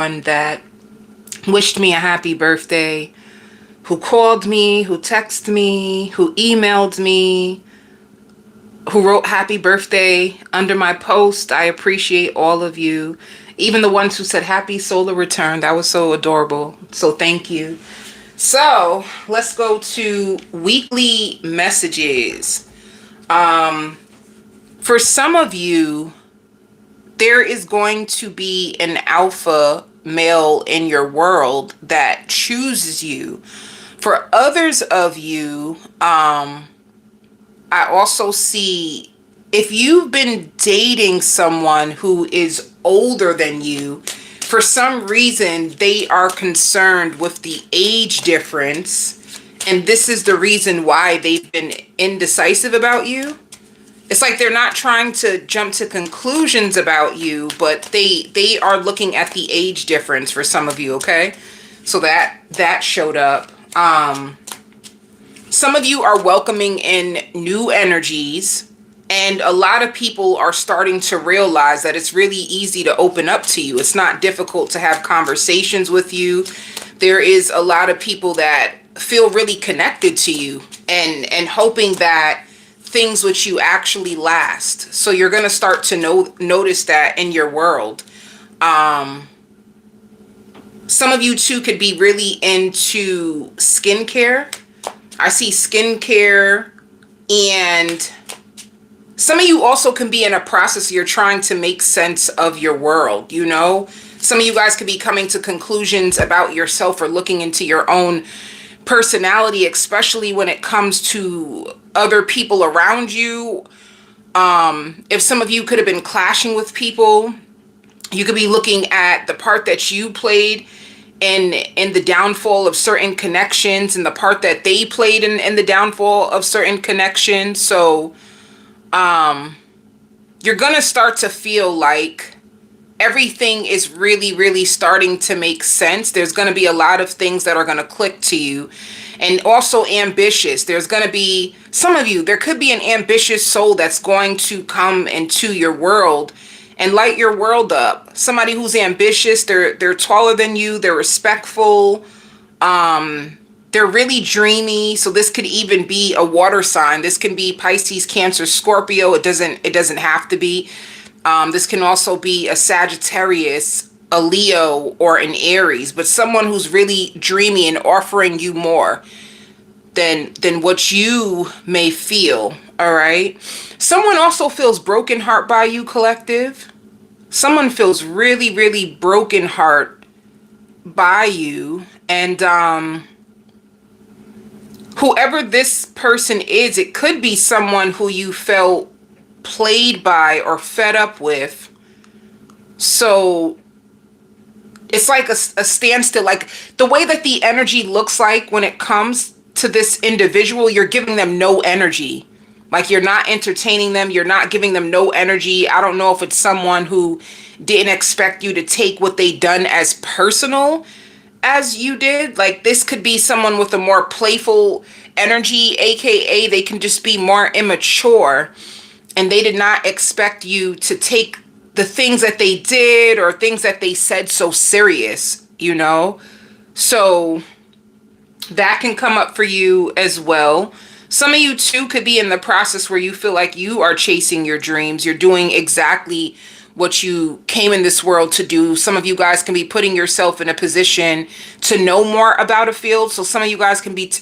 that wished me a happy birthday, who called me, who texted me, who emailed me, who wrote happy birthday under my post. I appreciate all of you. Even the ones who said happy solar return. That was so adorable. So thank you. So let's go to weekly messages. For some of you, there is going to be an alpha male in your world that chooses you. For others of you, I also see if you've been dating someone who is older than you, for some reason they are concerned with the age difference, and this is the reason why they've been indecisive about you. It's like they're not trying to jump to conclusions about you, but they are looking at the age difference for some of you, okay? So that showed up. Some of you are welcoming in new energies, and a lot of people are starting to realize that it's really easy to open up to you. It's not difficult to have conversations with you. There is a lot of people that feel really connected to you and hoping that things with you actually last. So you're going to start to notice that in your world. Some of you too could be really into skincare. I see skincare, and some of you also can be in a process. You're trying to make sense of your world, you know? Some of you guys could be coming to conclusions about yourself or looking into your own personality, especially when it comes to other people around you. If some of you could have been clashing with people, you could be looking at the part that you played in the downfall of certain connections and the part that they played in the downfall of certain connections. So you're gonna start to feel like everything is really, really starting to make sense. There's going to be a lot of things that are going to click to you. And also ambitious. There's going to be, some of you, there could be an ambitious soul that's going to come into your world and light your world up. Somebody who's ambitious, they're taller than you, they're respectful, they're really dreamy. So this could even be a water sign. This can be Pisces, Cancer, Scorpio. It doesn't have to be. This can also be a Sagittarius, a Leo, or an Aries, but someone who's really dreamy and offering you more than what you may feel. All right. Someone also feels broken heart by you, collective. Someone feels really, really broken heart by you. And whoever this person is, it could be someone who you felt played by or fed up with. So it's like a standstill. Like the way that the energy looks like when it comes to this individual, you're giving them no energy. Like you're not entertaining them. You're not giving them no energy. I don't know if it's someone who didn't expect you to take what they done as personal as you did. Like this could be someone with a more playful energy, aka they can just be more immature. And they did not expect you to take the things that they did or things that they said so serious, you know? So that can come up for you as well. Some of you too could be in the process where you feel like you are chasing your dreams. You're doing exactly what you came in this world to do. Some of you guys can be putting yourself in a position to know more about a field. So some of you guys can be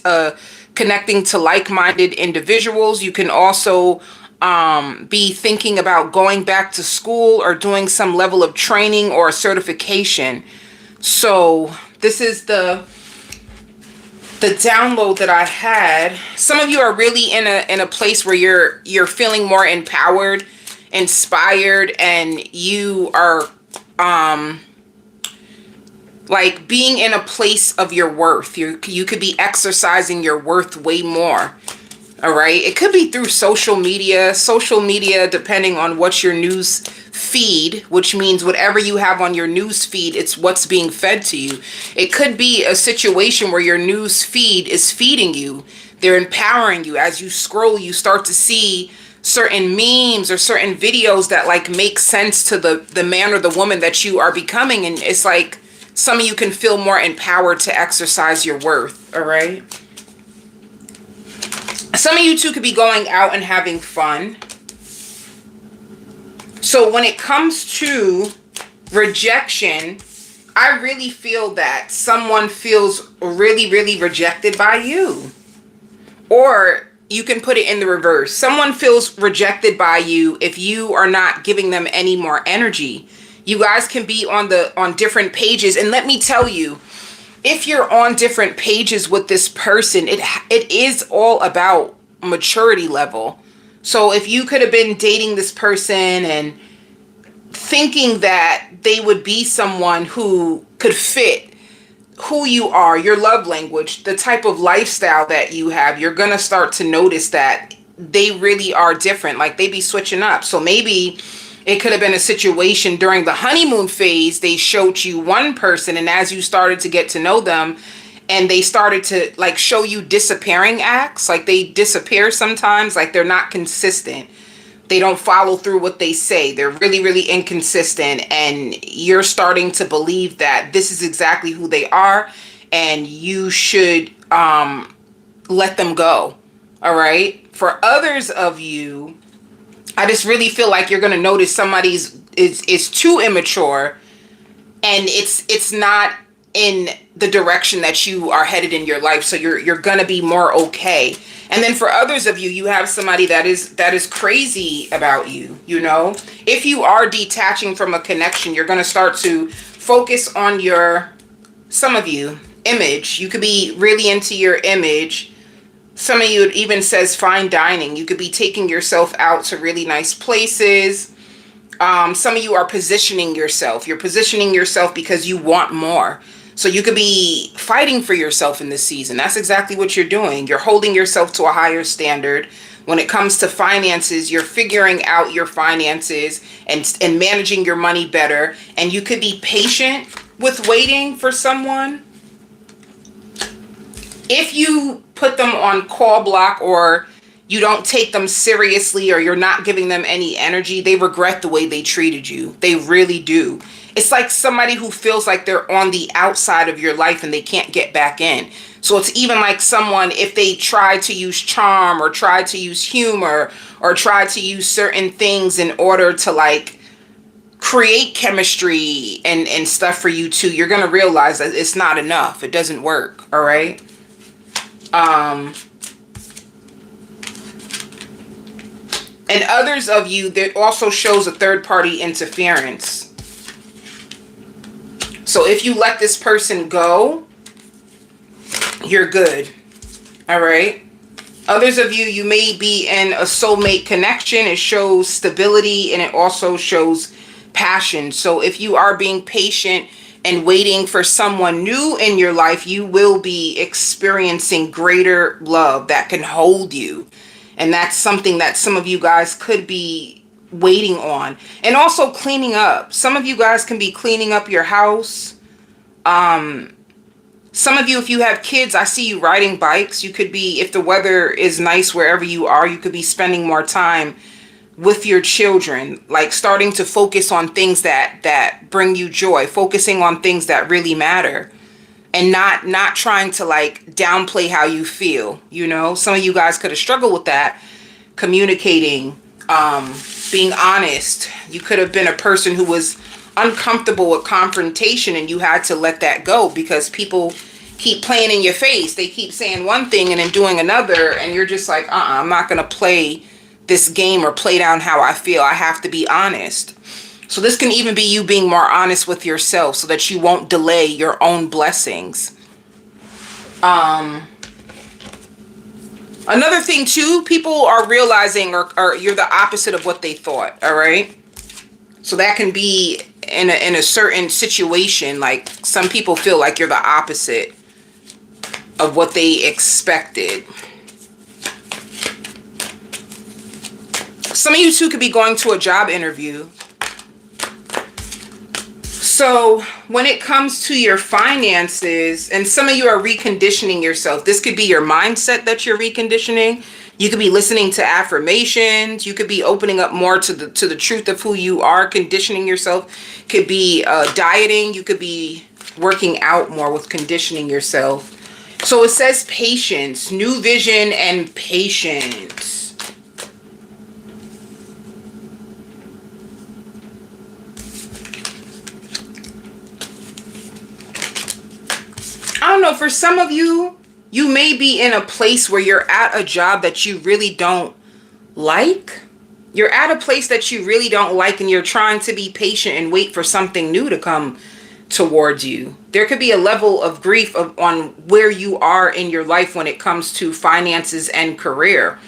connecting to like-minded individuals. You can also be thinking about going back to school or doing some level of training or certification. So this is the download that I had. Some of you are really in a place where you're feeling more empowered, inspired, and you are like being in a place of your worth. You could be exercising your worth way more. All right. It could be through social media, depending on what's your news feed, which means whatever you have on your news feed, it's what's being fed to you. It could be a situation where your news feed is feeding you. They're empowering you. As you scroll, you start to see certain memes or certain videos that like make sense to the man or the woman that you are becoming. And it's like some of you can feel more empowered to exercise your worth, all right? Some of you too could be going out and having fun. So when it comes to rejection, I really feel that someone feels really, really rejected by you. Or you can put it in the reverse. Someone feels rejected by you if you are not giving them any more energy. You guys can be on different pages. And let me tell you, if you're on different pages with this person, it is all about maturity level. So if you could have been dating this person and thinking that they would be someone who could fit who you are, your love language, the type of lifestyle that you have, you're going to start to notice that they really are different. Like they be switching up. So maybe it could have been a situation during the honeymoon phase. They showed you one person, and as you started to get to know them and they started to like show you disappearing acts, like they disappear sometimes, like they're not consistent. They don't follow through what they say. They're really, really inconsistent. And you're starting to believe that this is exactly who they are. And you should let them go. All right. For others of you, I just really feel like you're going to notice somebody's is too immature. And it's not in the direction that you are headed in your life. So you're going to be more okay. And then for others of you, you have somebody that is crazy about you, you know. If you are detaching from a connection, you're going to start to focus on some of you, image. You could be really into your image. Some of you, it even says fine dining. You could be taking yourself out to really nice places. Some of you are positioning yourself. You're positioning yourself because you want more. So you could be fighting for yourself in this season. That's exactly what you're doing. You're holding yourself to a higher standard. When it comes to finances, you're figuring out your finances and managing your money better. And you could be patient with waiting for someone. If you put them on call block or you don't take them seriously or you're not giving them any energy, they regret the way they treated you. They really do. It's like somebody who feels like they're on the outside of your life and they can't get back in. So it's even like someone, if they try to use charm or try to use humor or try to use certain things in order to like create chemistry and stuff for you too, you're going to realize that it's not enough. It doesn't work. All right. And others of you, that also shows a third party interference. So if you let this person go, you're good. All right. Others of you, you may be in a soulmate connection. It shows stability and it also shows passion. So if you are being patient and waiting for someone new in your life, you will be experiencing greater love that can hold you. And that's something that some of you guys could be waiting on. And also cleaning up. Some of you guys can be cleaning up your house. Some of you, if you have kids, I see you riding bikes. You could be, if the weather is nice wherever you are, you could be spending more time with your children, like starting to focus on things that bring you joy, focusing on things that really matter. And not trying to like downplay how you feel, you know. Some of you guys could have struggled with that, communicating, being honest. You could have been a person who was uncomfortable with confrontation and you had to let that go because people keep playing in your face. They keep saying one thing and then doing another, and you're just like, I'm not going to play this game or play down how I feel. I have to be honest. So this can even be you being more honest with yourself so that you won't delay your own blessings. Another thing too, people are realizing or you're the opposite of what they thought. All right. So that can be in a certain situation. Like some people feel like you're the opposite of what they expected. Some of you too could be going to a job interview. So when it comes to your finances, and some of you are reconditioning yourself. This could be your mindset that you're reconditioning. You could be listening to affirmations. You could be opening up more to the truth of who you are, conditioning yourself. Could be dieting. You could be working out more, with conditioning yourself. So it says patience, new vision and patience. I don't know, for some of you, you may be in a place where you're at a job that you really don't like. You're at a place that you really don't like, and you're trying to be patient and wait for something new to come towards you. There could be a level of grief on where you are in your life when it comes to finances and career.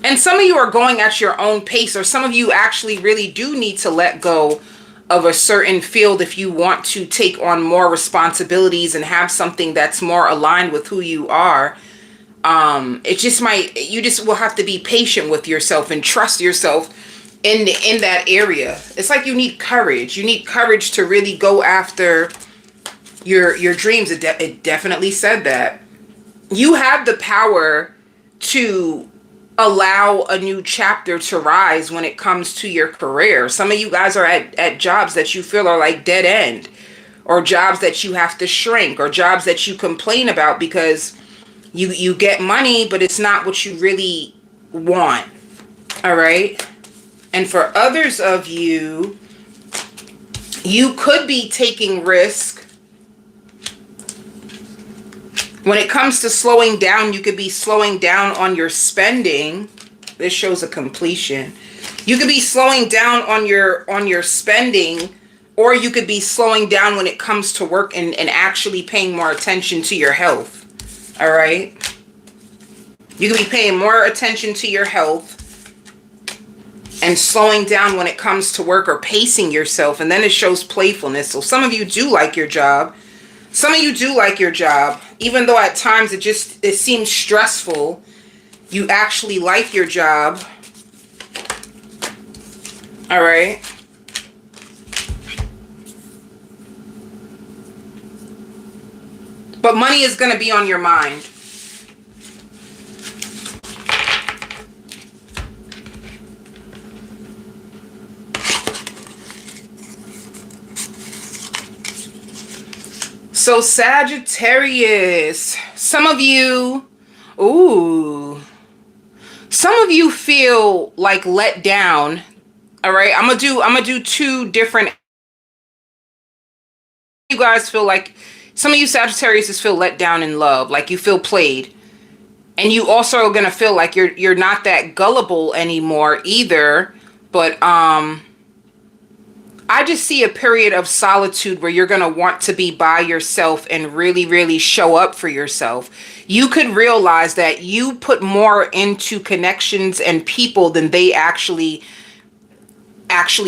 And some of you are going at your own pace, or some of you actually really do need to let go of a certain field if you want to take on more responsibilities and have something that's more aligned with who you are. It just might, you just will have to be patient with yourself and trust yourself in that area. It's like you need courage. You need courage to really go after your dreams. It definitely said that. You have the power to allow a new chapter to rise when it comes to your career. Some of you guys are at jobs that you feel are like dead end, or jobs that you have to shrink, or jobs that you complain about because you get money, but it's not what you really want. All right. And for others of you, you could be taking risk. When it comes to slowing down, you could be slowing down on your spending. This shows a completion. You could be slowing down on your spending, or you could be slowing down when it comes to work and actually paying more attention to your health. All right. You could be paying more attention to your health and slowing down when it comes to work, or pacing yourself. And then it shows playfulness. So some of you do like your job. Some of you do like your job, even though at times it seems stressful. You actually like your job. All right. But money is going to be on your mind. So Sagittarius, some of you, some of you feel like let down. All right, I'm gonna do two different. You guys feel like, some of you Sagittarius feel let down in love, like you feel played, and you also are gonna feel like you're not that gullible anymore either. But I just see a period of solitude where you're going to want to be by yourself and really, really show up for yourself. You could realize that you put more into connections and people than they actually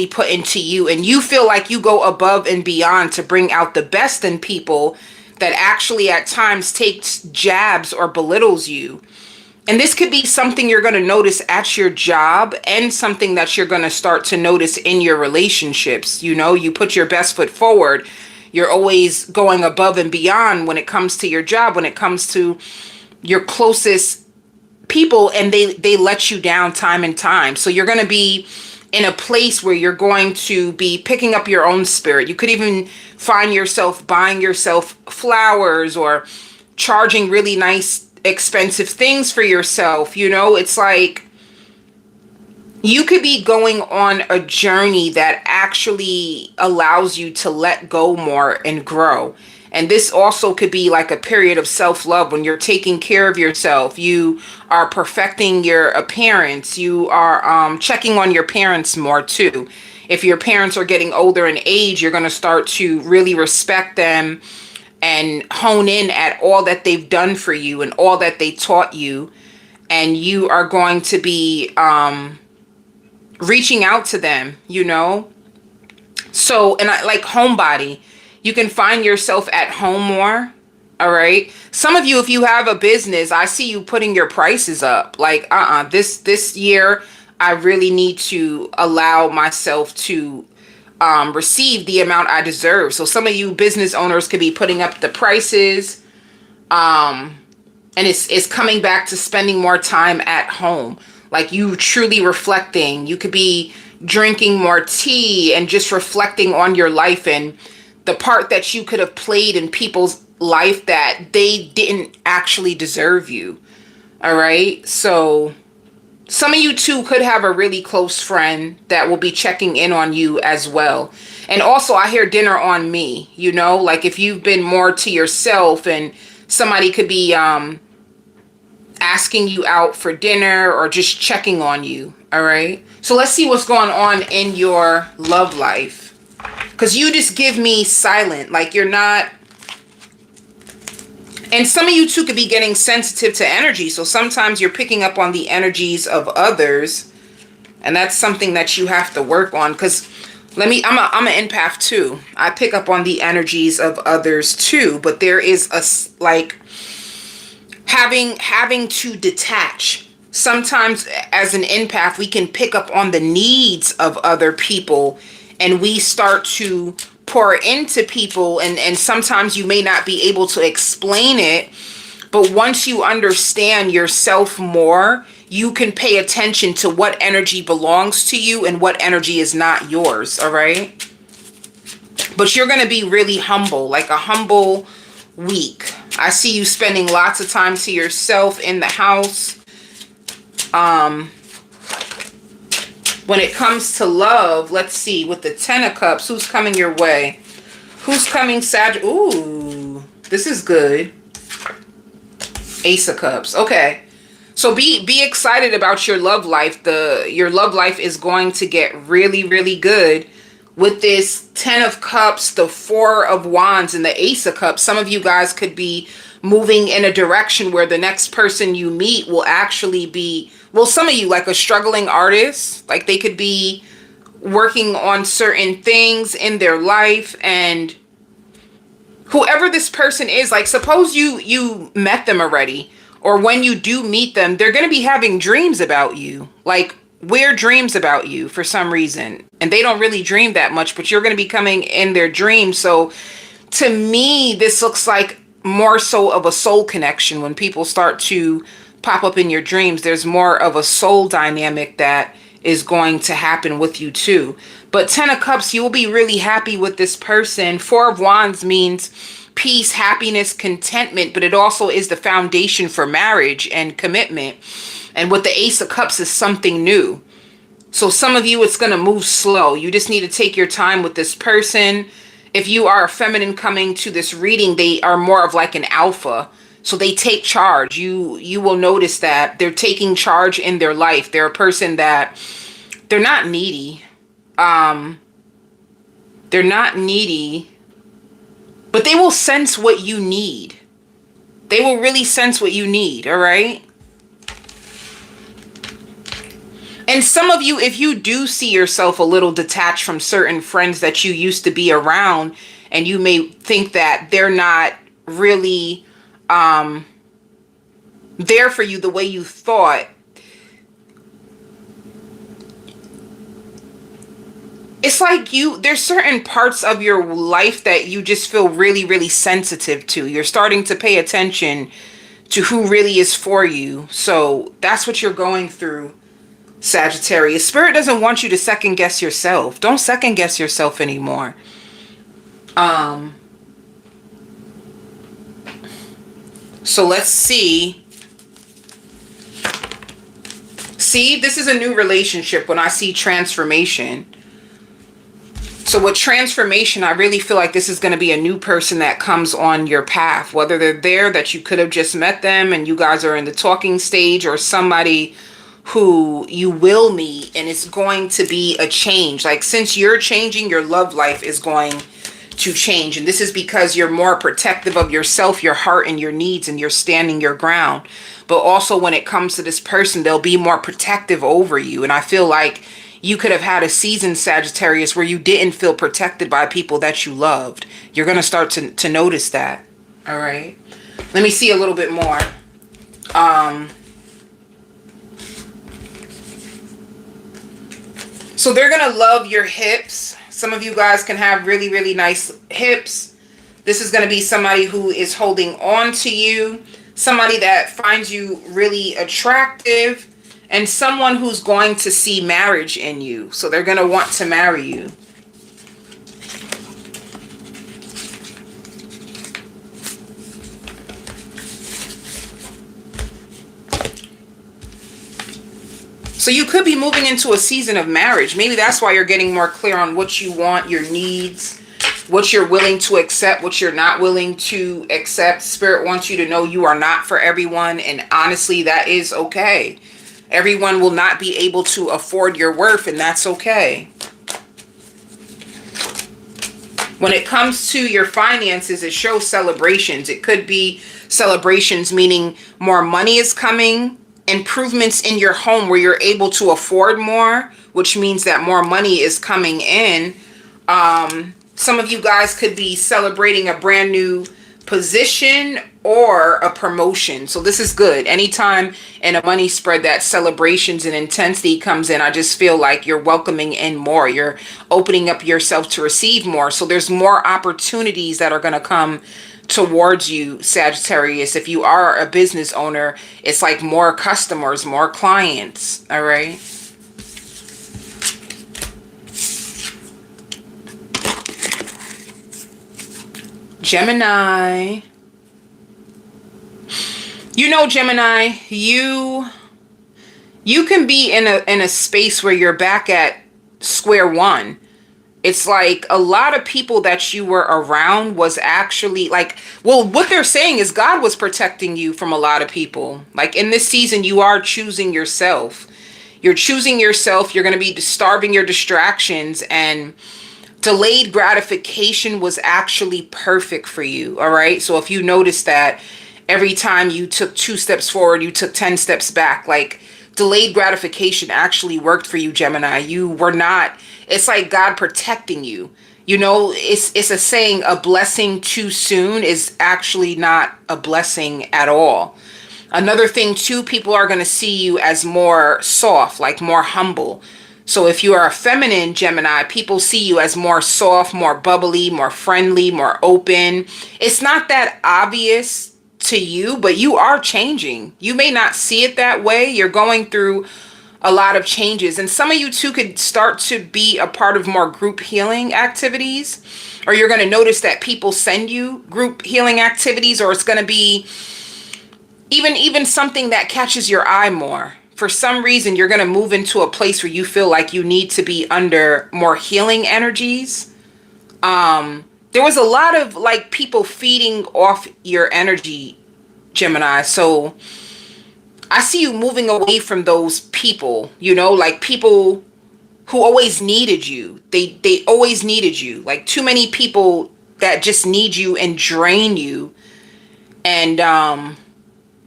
put into you. And you feel like you go above and beyond to bring out the best in people that actually at times takes jabs or belittles you. And this could be something you're going to notice at your job, and something that you're going to start to notice in your relationships. You know, you put your best foot forward. You're always going above and beyond when it comes to your job, when it comes to your closest people, and they let you down time and time. So you're going to be in a place where you're going to be picking up your own spirit. You could even find yourself buying yourself flowers, or charging really nice expensive things for yourself. You know, it's like you could be going on a journey that actually allows you to let go more and grow. And this also could be like a period of self-love when you're taking care of yourself. You are perfecting your appearance. You are checking on your parents more too. If your parents are getting older in age, you're going to start to really respect them and hone in at all that they've done for you and all that they taught you. And you are going to be reaching out to them, you know. So, and like homebody, you can find yourself at home more. All right. Some of you, if you have a business, I see you putting your prices up. Like, this year, I really need to allow myself to receive the amount I deserve. So some of you business owners could be putting up the prices, and it's coming back to spending more time at home, like you truly reflecting. You could be drinking more tea and just reflecting on your life and the part that you could have played in people's life that they didn't actually deserve you. All right. So some of you too could have a really close friend that will be checking in on you as well. And also I hear dinner on me, you know, like if you've been more to yourself and somebody could be asking you out for dinner or just checking on you. All right. So let's see what's going on in your love life. Because you just give me silent, like you're not. And some of you too could be getting sensitive to energy. So sometimes you're picking up on the energies of others. And that's something that you have to work on. Because I'm an empath too. I pick up on the energies of others too. But there is a, like, having to detach. Sometimes as an empath, we can pick up on the needs of other people. And we start to pour into people, and sometimes you may not be able to explain it, but once you understand yourself more, you can pay attention to what energy belongs to you and what energy is not yours. All right. But you're going to be really humble, like a humble week. I see you spending lots of time to yourself in the house. When it comes to love, let's see, with the 10 of Cups, who's coming your way? Who's coming, Sag? Ooh, this is good. Ace of Cups. Okay. So be excited about your love life. Your love life is going to get really, really good. With this 10 of Cups, the 4 of Wands, and the Ace of Cups, some of you guys could be moving in a direction where the next person you meet will actually be, well, some of you, like a struggling artist, like they could be working on certain things in their life, and whoever this person is, like suppose you met them already, or when you do meet them, they're going to be having dreams about you, like weird dreams about you for some reason, and they don't really dream that much, but you're going to be coming in their dreams. So to me, this looks like more so of a soul connection. When people start to pop up in your dreams, there's more of a soul dynamic that is going to happen with you too. But 10 of Cups, you will be really happy with this person. 4 of Wands means peace, happiness, contentment, but it also is the foundation for marriage and commitment. And with the Ace of Cups is something new. So some of you, it's going to move slow. You just need to take your time with this person. If you are a feminine coming to this reading, they are more of like an alpha. So they take charge. You will notice that they're taking charge in their life. They're a person that they're not needy. They're not needy, but they will sense what you need. They will really sense what you need. All right. And some of you, if you do see yourself a little detached from certain friends that you used to be around, and you may think that they're not really there for you the way you thought, it's like there's certain parts of your life that you just feel really, really sensitive to. You're starting to pay attention to who really is for you. So that's what you're going through, Sagittarius. Spirit doesn't want you to second guess yourself. Don't second guess yourself anymore. So let's see. See, this is a new relationship when I see transformation. So with transformation, I really feel like this is going to be a new person that comes on your path, whether they're there that you could have just met them and you guys are in the talking stage, or somebody who you will meet and it's going to be a change. Like, since you're changing, your love life is going to change. And this is because you're more protective of yourself, your heart, and your needs, and you're standing your ground. But also when it comes to this person, they'll be more protective over you. And I feel like you could have had a season, Sagittarius, where you didn't feel protected by people that you loved. You're going to start to notice that. All right. Let me see a little bit more. So they're going to love your hips. Some of you guys can have really, really nice hips. This is going to be somebody who is holding on to you. Somebody that finds you really attractive. And someone who's going to see marriage in you. So they're going to want to marry you. So you could be moving into a season of marriage. Maybe that's why you're getting more clear on what you want, your needs, what you're willing to accept, what you're not willing to accept. Spirit wants you to know you are not for everyone. And honestly, that is okay. Everyone will not be able to afford your worth, and that's okay. When it comes to your finances, it shows celebrations. It could be celebrations, meaning more money is coming, improvements in your home where you're able to afford more, which means that more money is coming in. Some of you guys could be celebrating a brand new position or a promotion. So this is good. Anytime in a money spread that celebrations and intensity comes in, I just feel like you're welcoming in more. You're opening up yourself to receive more. So there's more opportunities that are going to come towards you, Sagittarius. If you are a business owner, it's like more customers, more clients. All right. Gemini. You know, Gemini, you can be in a space where you're back at square one. It's like a lot of people that you were around was actually like, well, what they're saying is God was protecting you from a lot of people. Like in this season, you are choosing yourself. You're choosing yourself. You're going to be starving your distractions, and delayed gratification was actually perfect for you. All right. So if you notice that every time you took 2 steps forward, you took 10 steps back, like delayed gratification actually worked for you, Gemini. You were not, it's like God protecting you. You know, it's a saying, a blessing too soon is actually not a blessing at all. Another thing too, people are going to see you as more soft, like more humble. So if you are a feminine Gemini, people see you as more soft, more bubbly, more friendly, more open. It's not that obvious to you, but you are changing. You may not see it that way. You're going through a lot of changes. And some of you too could start to be a part of more group healing activities, or you're going to notice that people send you group healing activities, or it's going to be even something that catches your eye more. For some reason, you're going to move into a place where you feel like you need to be under more healing energies. There was a lot of like people feeding off your energy, Gemini. So I see you moving away from those people, you know, like people who always needed you. They always needed you. Like too many people that just need you and drain you. And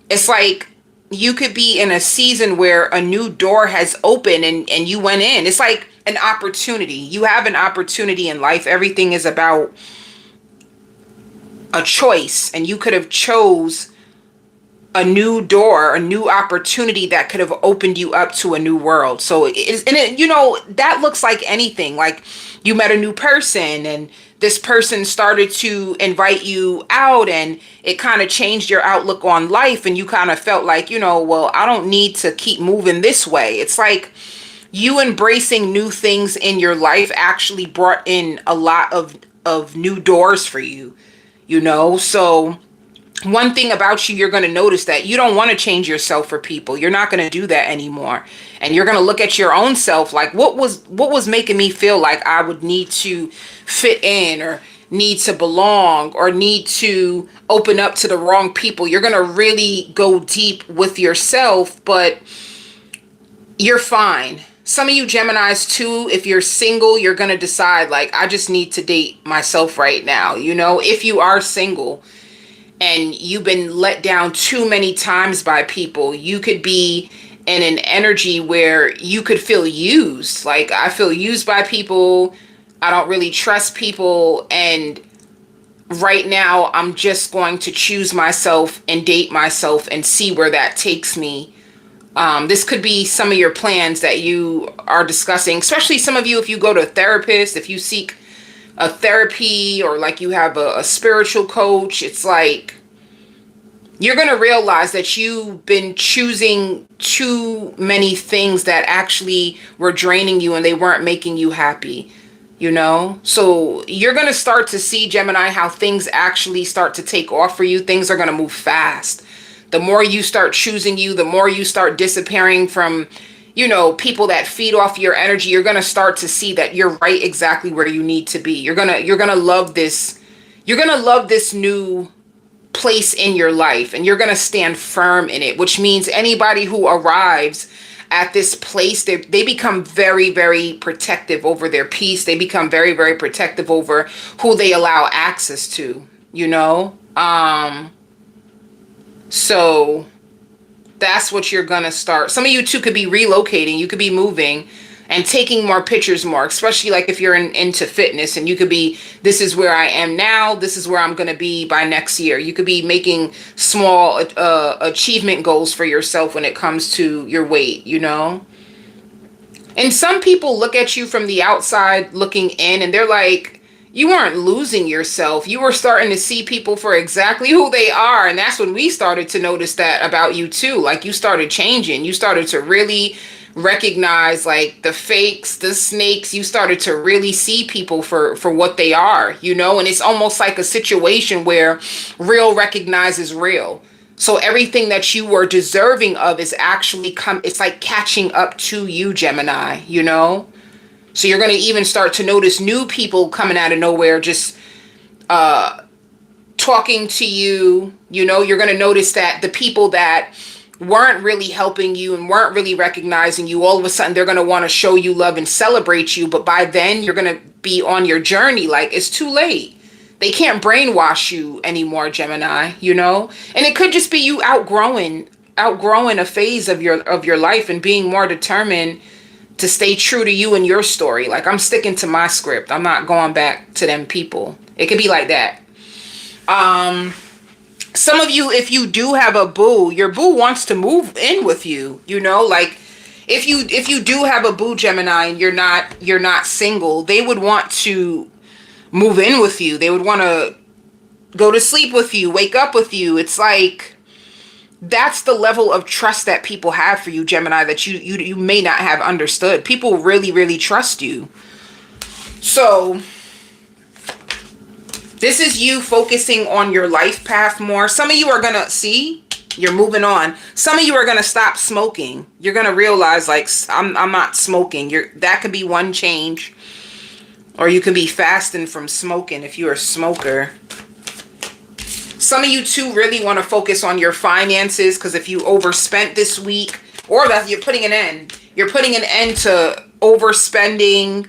it's like you could be in a season where a new door has opened and you went in. It's like an opportunity. You have an opportunity in life. Everything is about a choice, and you could have chose a new door, a new opportunity that could have opened you up to a new world. So you know, that looks like anything. Like you met a new person and this person started to invite you out, and it kind of changed your outlook on life, and you kind of felt like, you know, well, I don't need to keep moving this way. It's like you embracing new things in your life actually brought in a lot of new doors for you, you know. So one thing about you, you're going to notice that you don't want to change yourself for people. You're not going to do that anymore. And you're going to look at your own self like, what was making me feel like I would need to fit in, or need to belong, or need to open up to the wrong people. You're going to really go deep with yourself, but you're fine. Some of you Geminis too, if you're single, you're going to decide like, I just need to date myself right now. You know, if you are single and you've been let down too many times by people, you could be in an energy where you could feel used. Like, I feel used by people. I don't really trust people. And right now, I'm just going to choose myself and date myself and see where that takes me. This could be some of your plans that you are discussing, especially some of you, if you go to a therapist, if you seek a therapy, or like you have a spiritual coach. It's like you're going to realize that you've been choosing too many things that actually were draining you and they weren't making you happy, you know? So you're going to start to see, Gemini, how things actually start to take off for you. Things are going to move fast. The more you start choosing you, the more you start disappearing from, you know, people that feed off your energy, you're going to start to see that you're right exactly where you need to be. You're going to love this. You're going to love this new place in your life, and you're going to stand firm in it, which means anybody who arrives at this place, they become very, very protective over their peace. They become very, very protective over who they allow access to, you know? So that's what you're going to start. Some of you too could be relocating. You could be moving and taking more pictures more, especially like if you're into fitness, and you could be, this is where I am now. This is where I'm going to be by next year. You could be making small achievement goals for yourself when it comes to your weight, you know? And some people look at you from the outside looking in, and they're like, you weren't losing yourself. You were starting to see people for exactly who they are. And that's when we started to notice that about you too. Like, you started changing. You started to really recognize like the fakes, the snakes. You started to really see people for what they are, you know? And it's almost like a situation where real recognizes real. So everything that you were deserving of is actually it's like catching up to you, Gemini, you know? So you're going to even start to notice new people coming out of nowhere, just talking to you. You know, you're going to notice that the people that weren't really helping you and weren't really recognizing you, all of a sudden they're going to want to show you love and celebrate you. But by then you're going to be on your journey. Like, it's too late. They can't brainwash you anymore, Gemini, you know? And it could just be you outgrowing a phase of your life and being more determined to stay true to you and your story. Like, I'm sticking to my script. I'm not going back to them people. It could be like that. Some of you, if you do have a boo, your boo wants to move in with you, you know? Like, if you do have a boo, Gemini, and you're not single, they would want to move in with you. They would want to go to sleep with you, wake up with you. It's like, that's the level of trust that people have for you, Gemini, that you may not have understood. People really, really trust you. So this is you focusing on your life path more. Some of you are going to see, you're moving on. Some of you are going to stop smoking. You're going to realize, like, I'm not smoking. That could be one change. Or you can be fasting from smoking if you're a smoker. Some of you too really want to focus on your finances, because if you overspent this week, or that you're putting an end. You're putting an end to overspending.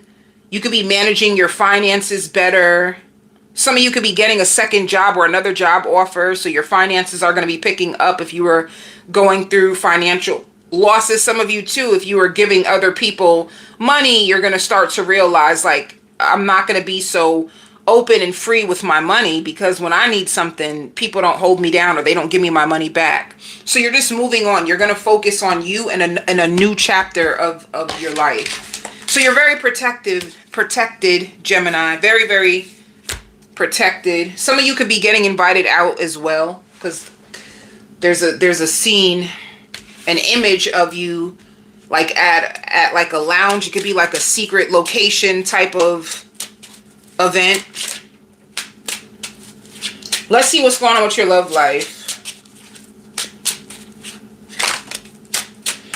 You could be managing your finances better. Some of you could be getting a second job or another job offer, so your finances are going to be picking up if you were going through financial losses. Some of you too, if you were giving other people money, you're going to start to realize, like, I'm not going to be so open and free with my money, because when I need something, people don't hold me down or they don't give me my money back. So you're just moving on. You're going to focus on you and a new chapter of your life. So you're very protected, Gemini. Very, very protected. Some of you could be getting invited out as well, because there's a scene, an image of you like at like a lounge. It could be like a secret location type of event. Let's see what's going on with your love life.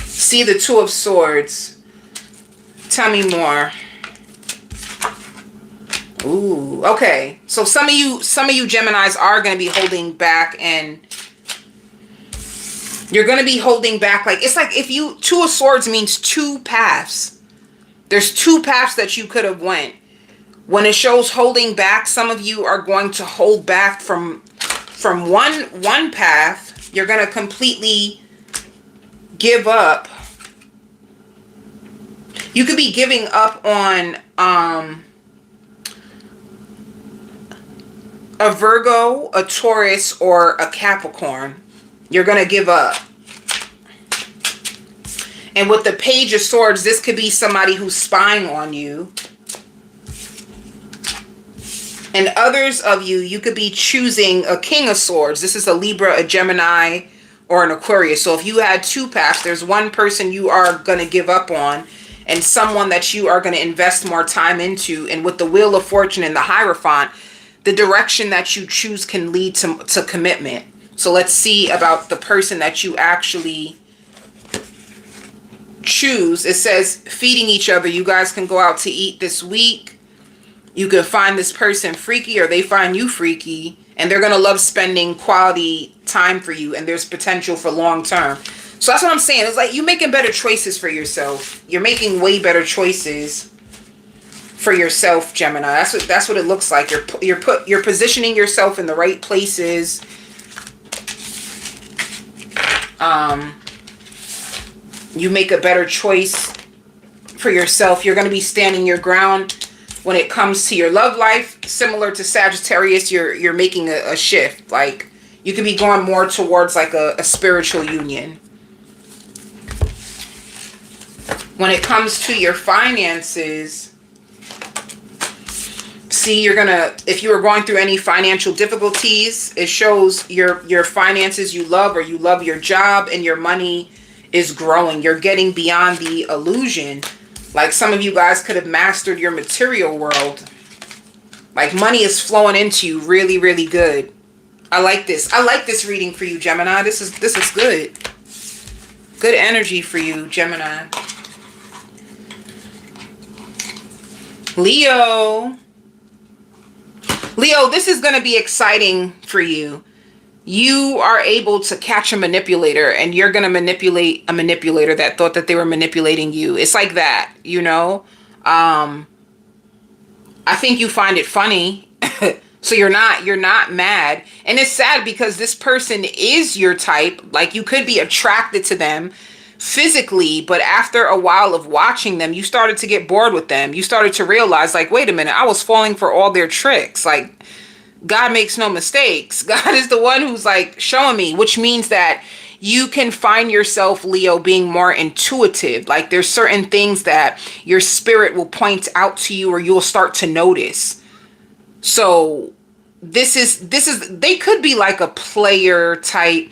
See the Two of Swords. Tell me more. Ooh, okay. So some of you Geminis are going to be holding back, and you're going to be holding back. Like, it's like if you, Two of Swords means two paths. There's two paths that you could have went. When it shows holding back, some of you are going to hold back from one path. You're going to completely give up. You could be giving up on a Virgo, a Taurus, or a Capricorn. You're going to give up. And with the Page of Swords, this could be somebody who's spying on you. And others of you, you could be choosing a King of Swords. This is a Libra, a Gemini, or an Aquarius. So if you had two paths, there's one person you are going to give up on and someone that you are going to invest more time into. And with the Wheel of Fortune and the Hierophant, the direction that you choose can lead to commitment. So let's see about the person that you actually choose. It says feeding each other. You guys can go out to eat this week. You can find this person freaky or they find you freaky. And they're going to love spending quality time for you. And there's potential for long term. So that's what I'm saying. It's like you're making better choices for yourself. You're making way better choices for yourself, Gemini. That's what it looks like. You're positioning yourself in the right places. You make a better choice for yourself. You're going to be standing your ground when it comes to your love life. Similar to Sagittarius, you're making a shift. Like you could be going more towards like a spiritual union. When it comes to your finances, see, you're gonna, if you were going through any financial difficulties, it shows your finances you love, or you love your job and your money is growing. You're getting beyond the illusion. Like some of you guys could have mastered your material world. Like money is flowing into you really, really good. I like this. I like this reading for you, Gemini. This is good. Good energy for you, Gemini. Leo, this is going to be exciting for you. You are able to catch a manipulator, and you're going to manipulate a manipulator that thought that they were manipulating you. It's like that, you know. I think you find it funny. So you're not mad. And it's sad because this person is your type. Like you could be attracted to them physically, but after a while of watching them, you started to get bored with them. You started to realize, like, wait a minute, I was falling for all their tricks. Like, God makes no mistakes. God is the one who's like showing me, which means that you can find yourself, Leo, being more intuitive. Like there's certain things that your spirit will point out to you, or you'll start to notice. So this is, they could be like a player type.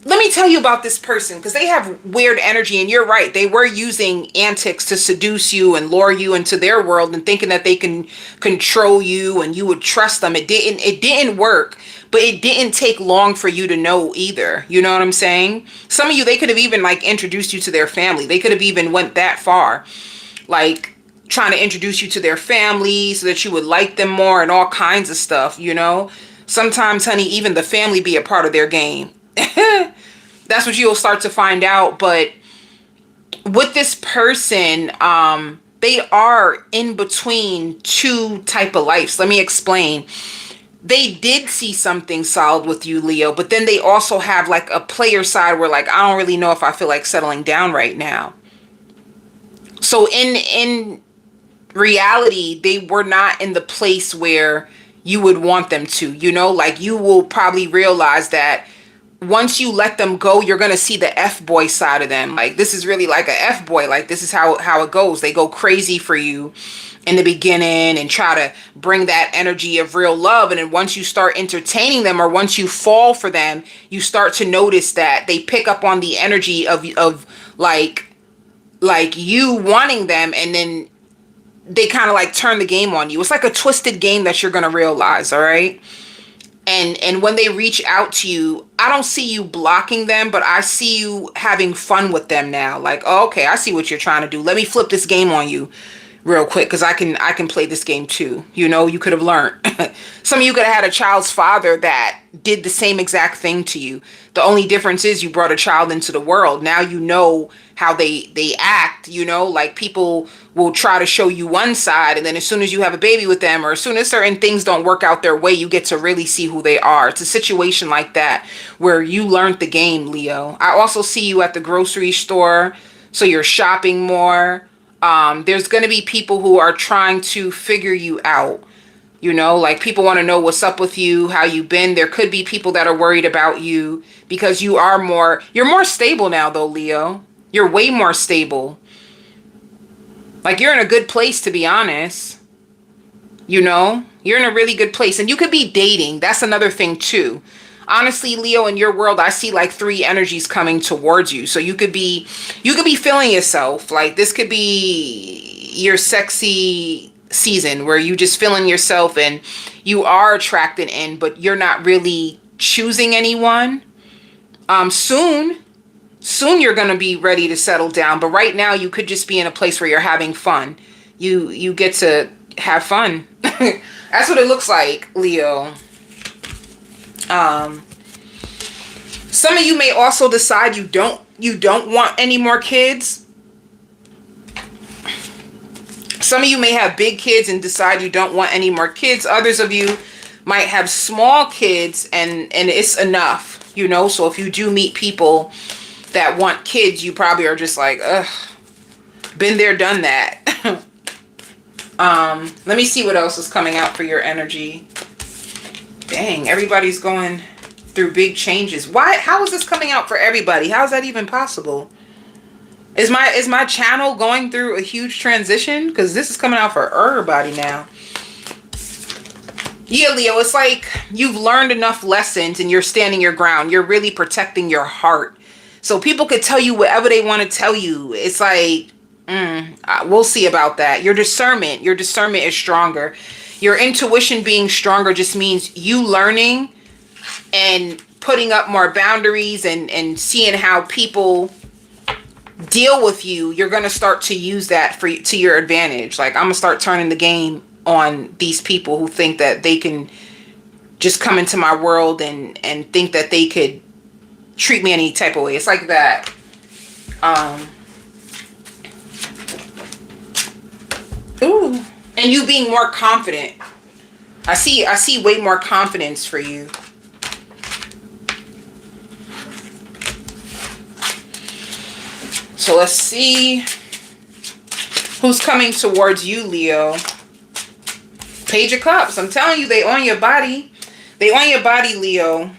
Let me tell you about this person, because they have weird energy, and you're right. They were using antics to seduce you and lure you into their world and thinking that they can control you and you would trust them. It didn't work, but it didn't take long for you to know either. You know what I'm saying? Some of you, they could have even like introduced you to their family. They could have even went that far, like trying to introduce you to their family so that you would like them more and all kinds of stuff, you know? Sometimes, honey, even the family be a part of their game. That's what you'll start to find out. But with this person, they are in between two type of lives. Let me explain. They did see something solid with you, Leo, but then they also have like a player side where like, I don't really know if I feel like settling down right now. So in reality, they were not in the place where you would want them to, you know, like you will probably realize that once you let them go, you're going to see the F-boy side of them. Like, this is really like a F-boy. Like, this is how it goes. They go crazy for you in the beginning and try to bring that energy of real love. And then once you start entertaining them, or once you fall for them, you start to notice that they pick up on the energy of like you wanting them. And then they kind of like turn the game on you. It's like a twisted game that you're going to realize. All right. And when they reach out to you, I don't see you blocking them, but I see you having fun with them now. Like, oh, okay, I see what you're trying to do. Let me flip this game on you real quick, because I can play this game too. You know, you could have learned. Some of you could have had a child's father that did the same exact thing to you. The only difference is you brought a child into the world. Now you know how they act, you know, like people will try to show you one side, and then as soon as you have a baby with them, or as soon as certain things don't work out their way, you get to really see who they are. It's a situation like that where you learned the game, Leo. I also see you at the grocery store, so you're shopping more. There's going to be people who are trying to figure you out. You know, like people want to know what's up with you, how you've been. There could be people that are worried about you because you're more stable now though, Leo. You're way more stable. Like you're in a good place, to be honest. You know, you're in a really good place, and you could be dating. That's another thing too. Honestly, Leo, in your world, I see like 3 energies coming towards you. So you could be feeling yourself. Like this could be your sexy season where you just feeling yourself and you are attracted in, but you're not really choosing anyone. Soon Soon you're going to be ready to settle down, but right now you could just be in a place where you're having fun. You get to have fun. That's what it looks like, Leo. Some of you may also decide you don't want any more kids. Some of you may have big kids and decide you don't want any more kids. Others of you might have small kids and it's enough, you know. So if you do meet people that want kids, you probably are just like, ugh, been there, done that. Let me see what else is coming out for your energy. Dang, everybody's going through big changes. Why? How is this coming out for everybody? How is that even possible? Is my channel going through a huge transition? Because this is coming out for everybody now. Yeah, Leo, it's like you've learned enough lessons and you're standing your ground. You're really protecting your heart. So people could tell you whatever they want to tell you. It's like, we'll see about that. Your discernment is stronger. Your intuition being stronger just means you learning and putting up more boundaries and seeing how people deal with you. You're going to start to use that to your advantage. Like, I'm going to start turning the game on these people who think that they can just come into my world and think that they could treat me any type of way. It's like that. Ooh. And you being more confident. I see way more confidence for you. So let's see who's coming towards you, Leo. Page of Cups. I'm telling you, they on your body. They on your body, Leo.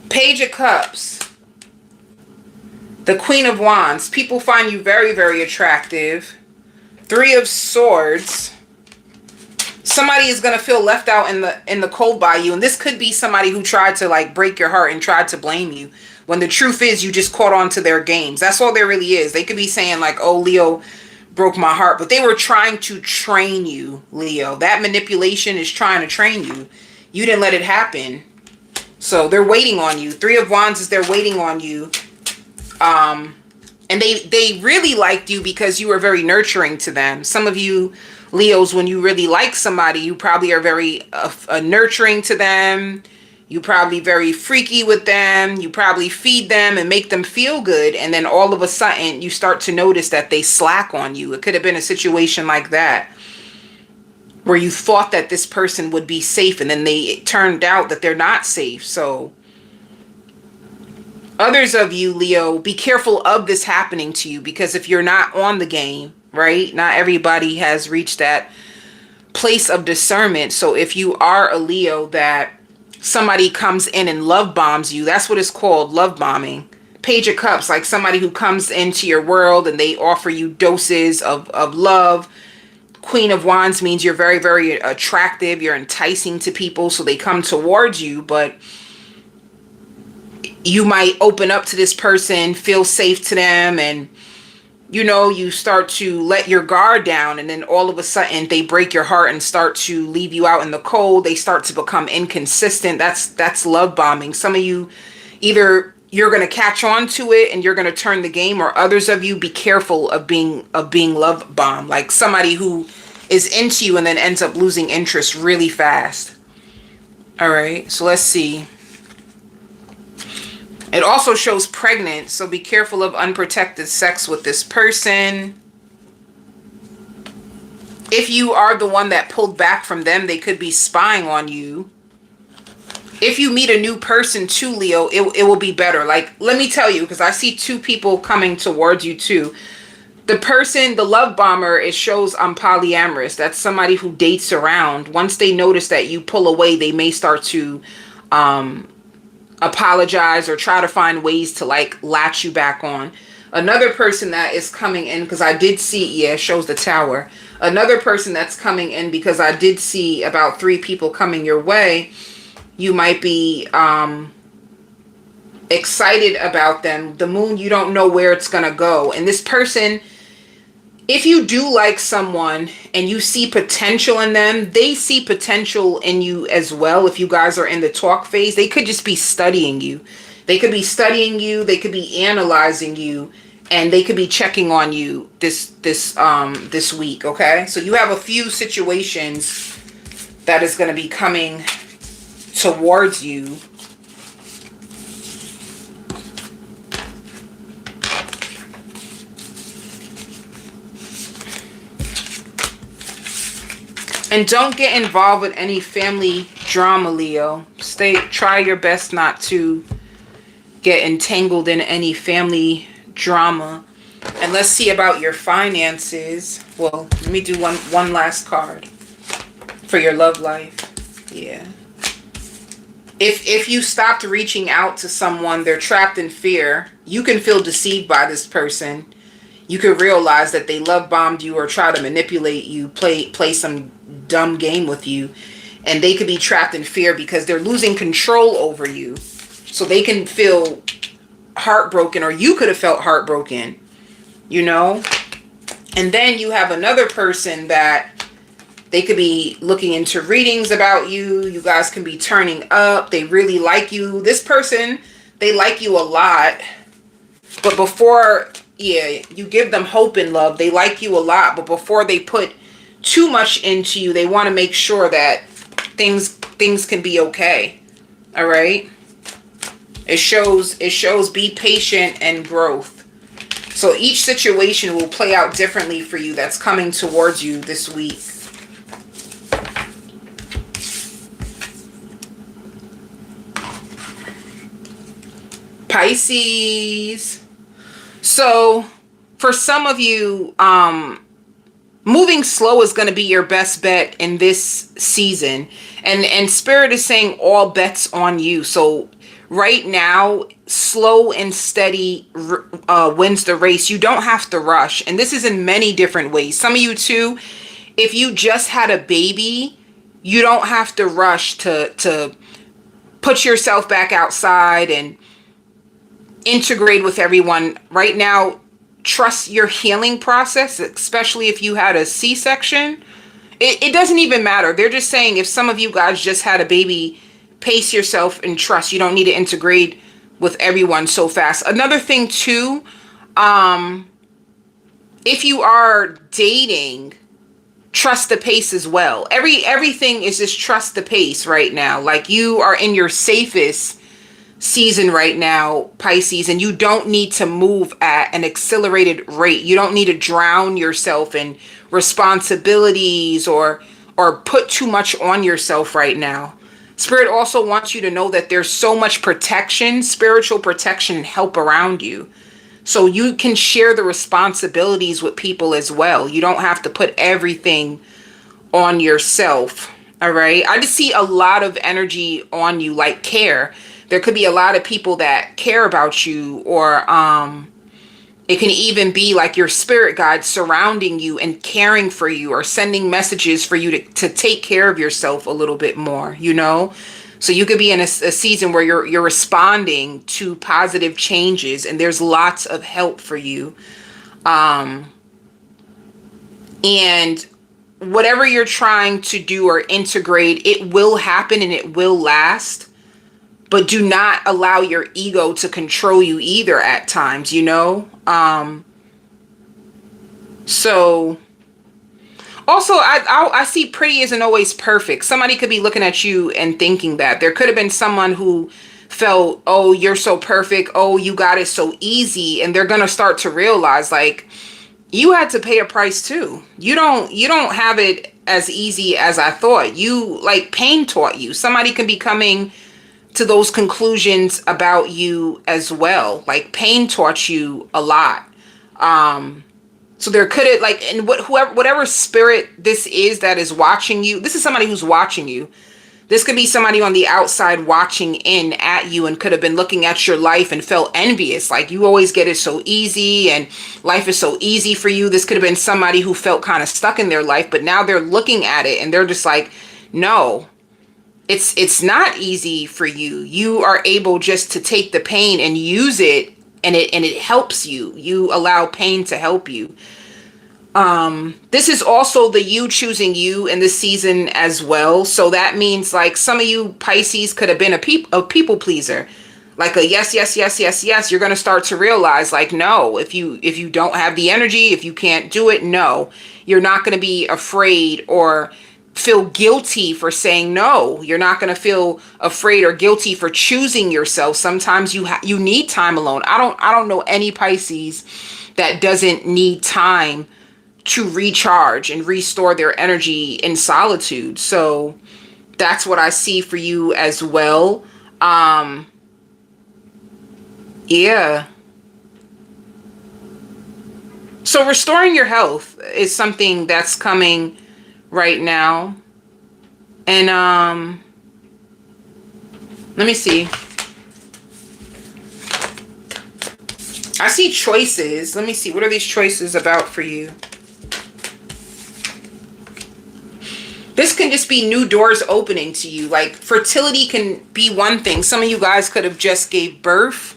Page of Cups. The Queen of Wands. People find you very, very attractive. Three of Swords. Somebody is going to feel left out in the cold by you. And this could be somebody who tried to like break your heart and tried to blame you. When the truth is you just caught on to their games. That's all there really is. They could be saying like, oh, Leo broke my heart. But they were trying to train you, Leo. That manipulation is trying to train you. You didn't let it happen. So they're waiting on you. Three of Wands is they're waiting on you. And they really liked you because you were very nurturing to them. Some of you Leos, when you really like somebody, you probably are very nurturing to them. You probably very freaky with them. You probably feed them and make them feel good. And then all of a sudden you start to notice that they slack on you. It could have been a situation like that where you thought that this person would be safe and then it turned out that they're not safe. So others of you, Leo, be careful of this happening to you, because if you're not on the game, right? Not everybody has reached that place of discernment. So if you are a Leo that somebody comes in and love bombs you, that's what it's called, love bombing. Page of Cups, like somebody who comes into your world and they offer you doses of love. Queen of Wands means you're very, very attractive. You're enticing to people, so they come towards you, but you might open up to this person, feel safe to them, and you know, you start to let your guard down, and then all of a sudden they break your heart and start to leave you out in the cold. They start to become inconsistent. That's love bombing. Some of you, either you're going to catch on to it and you're going to turn the game, or others of you, be careful of being love bombed. Like somebody who is into you and then ends up losing interest really fast. All right, so let's see. It also shows pregnant, so be careful of unprotected sex with this person. If you are the one that pulled back from them, they could be spying on you. If you meet a new person too, Leo, it will be better. Like, let me tell you, because I see two people coming towards you too. The person, the love bomber, it shows polyamorous. That's somebody who dates around. Once they notice that you pull away, they may start to apologize or try to find ways to like latch you back on. Another person that is coming in, because I did see, yeah, it shows the Tower. Another person that's coming in, because I did see about 3 people coming your way. You might be excited about them. The Moon, you don't know where it's gonna go. And this person, if you do like someone and you see potential in them, they see potential in you as well. If you guys are in the talk phase, they could just be studying you. They could be studying you, they could be analyzing you, and they could be checking on you this week, okay? So you have a few situations that is going to be coming towards you. And don't get involved with any family drama, Leo. Try your best not to get entangled in any family drama. And let's see about your finances. Well, let me do one last card for your love life. Yeah. If you stopped reaching out to someone, they're trapped in fear, you can feel deceived by this person. You could realize that they love bombed you or try to manipulate you, play some dumb game with you, and they could be trapped in fear because they're losing control over you. So they can feel heartbroken, or you could have felt heartbroken, you know? And then you have another person that they could be looking into readings about you. You guys can be turning up. They really like you. This person, they like you a lot. But before, yeah, you give them hope and love. They like you a lot. But before they put too much into you, they want to make sure that things can be okay. All right? It shows be patient and growth. So each situation will play out differently for you that's coming towards you this week. Pisces. So for some of you, moving slow is going to be your best bet in this season. And Spirit is saying all bets on you. So right now, slow and steady wins the race. You don't have to rush. And this is in many different ways. Some of you too, if you just had a baby, you don't have to rush to put yourself back outside and integrate with everyone. Right now, trust your healing process, especially if you had a C-section. It doesn't even matter. They're just saying if some of you guys just had a baby, pace yourself and trust. You don't need to integrate with everyone so fast. Another thing too, if you are dating, trust the pace as well. Everything is just trust the pace right now. Like you are in your safest season right now, Pisces, and you don't need to move at an accelerated rate. You don't need to drown yourself in responsibilities or put too much on yourself right now. Spirit also wants you to know that there's so much protection, spiritual protection and help around you. So you can share the responsibilities with people as well. You don't have to put everything on yourself. All right. I just see a lot of energy on you, like care. There could be a lot of people that care about you, or it can even be like your spirit guides surrounding you and caring for you, or sending messages for you to take care of yourself a little bit more, you know? So you could be in a season where you're responding to positive changes and there's lots of help for you. And whatever you're trying to do or integrate, it will happen and it will last. But do not allow your ego to control you either at times, you know? So also, I see pretty isn't always perfect. Somebody could be looking at you and thinking that. There could have been someone who felt, oh, you're so perfect. Oh, you got it so easy. And they're going to start to realize, like, you had to pay a price too. You don't have it as easy as I thought. You, like, pain taught you. Somebody can be coming to those conclusions about you as well. Like pain taught you a lot. So there could have, like, and whatever spirit this is that is watching you, this is somebody who's watching you. This could be somebody on the outside watching in at you and could have been looking at your life and felt envious. Like you always get it so easy and life is so easy for you. This could have been somebody who felt kind of stuck in their life, but now they're looking at it and they're just like, no, it's not easy for you. You are able just to take the pain and use it, and it helps you. You allow pain to help you. This is also the you choosing you in this season as well. So that means like some of you Pisces could have been a people pleaser. like a yes, yes, yes, yes, yes, you're going to start to realize like, no, if you don't have the energy, if you can't do it, no, you're not going to be afraid or feel guilty for saying no. You're not going to feel afraid or guilty for choosing yourself. Sometimes you need time alone. I don't know any Pisces that doesn't need time to recharge and restore their energy in solitude. So that's what I see for you as well. Yeah. So restoring your health is something that's coming right now. And let me see. I see choices. Let me see. What are these choices about for you? This can just be new doors opening to you. Like fertility can be one thing. Some of you guys could have just gave birth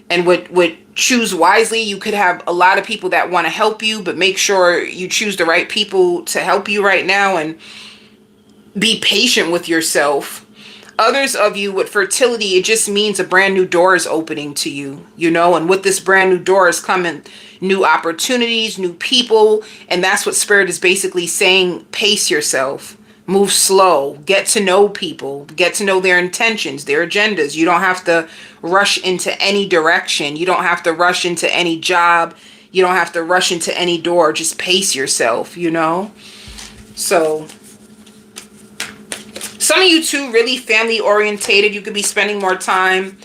and would choose wisely. You could have a lot of people that want to help you, but make sure you choose the right people to help you right now and be patient with yourself. Others of you with fertility, it just means a brand new door is opening to you, you know, and with this brand new door is coming new opportunities, new people. And that's what Spirit is basically saying. Pace yourself, move slow, get to know people, get to know their intentions, their agendas. You don't have to rush into any direction. You don't have to rush into any job. You don't have to rush into any door. Just pace yourself, you know? So some of you too, really family orientated. You could be spending more time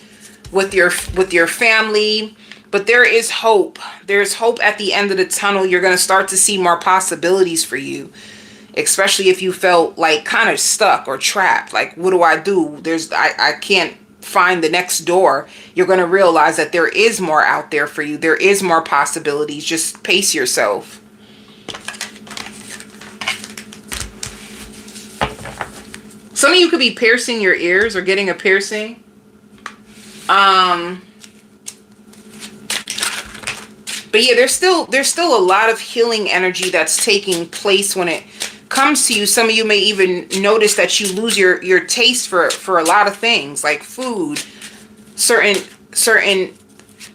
with your family, but there is hope. There's hope at the end of the tunnel. You're going to start to see more possibilities for you, especially if you felt like kind of stuck or trapped. Like, what do? I can't find the next door. You're going to realize that there is more out there for you. There is more possibilities. Just pace yourself. Some of you could be piercing your ears or getting a piercing. But yeah, there's still a lot of healing energy that's taking place when it comes to you. Some of you may even notice that you lose your taste for a lot of things, like food, certain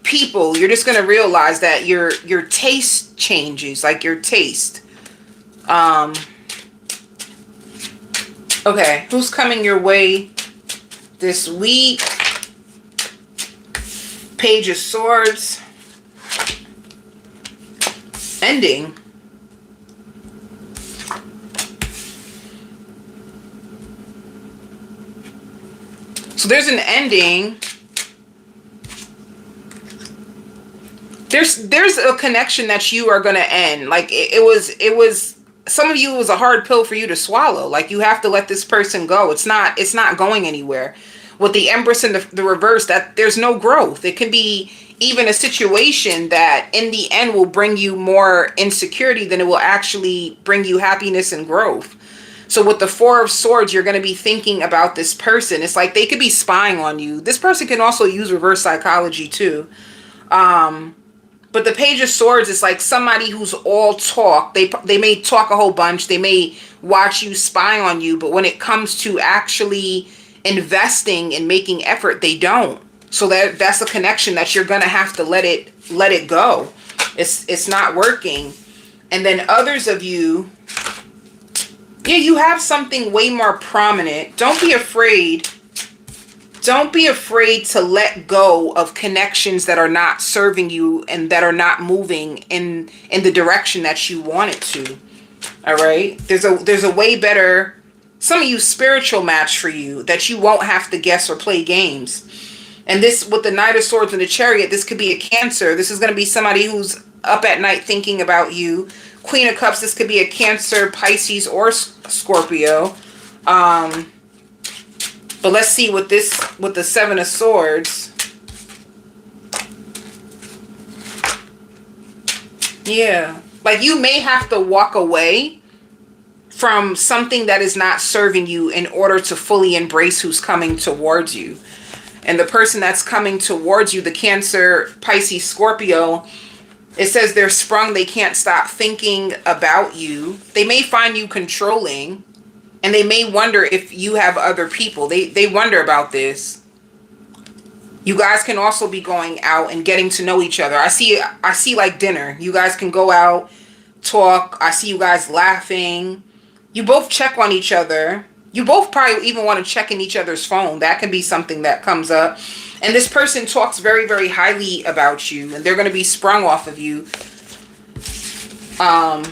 people. You're just gonna realize that your taste changes, like your taste. Okay, who's coming your way this week? Page of Swords. Ending. So there's an ending. There's a connection that you are going to end. Like it was some of you, it was a hard pill for you to swallow. Like you have to let this person go. It's not going anywhere. With the Empress in the reverse, that there's no growth. It can be even a situation that in the end will bring you more insecurity than it will actually bring you happiness and growth. So with the Four of Swords, you're going to be thinking about this person. It's like they could be spying on you. This person can also use reverse psychology too. But the Page of Swords is like somebody who's all talk. They may talk a whole bunch. They may watch you, spy on you. But when it comes to actually investing and making effort, they don't. So that's a connection that you're going to have to let it go. It's not working. And then others of you, yeah, you have something way more prominent. Don't be afraid. Don't be afraid to let go of connections that are not serving you and that are not moving in the direction that you want it to. All right? There's a way better, some of you, spiritual match for you that you won't have to guess or play games. And this, with the Knight of Swords and the Chariot, this could be a Cancer. This is going to be somebody who's up at night thinking about you. Queen of Cups, this could be a Cancer, Pisces, or Scorpio. But let's see with the Seven of Swords. Yeah. Like you may have to walk away from something that is not serving you in order to fully embrace who's coming towards you. And the person that's coming towards you, the Cancer, Pisces, Scorpio, it says they're sprung. They can't stop thinking about you. They may find you controlling, and they may wonder if you have other people. They wonder about this. You guys can also be going out and getting to know each other. I see like dinner. You guys can go out, talk. I see you guys laughing. You both check on each other. You both probably even want to check in each other's phone. That can be something that comes up. And this person talks very, very highly about you, and they're going to be sprung off of you. And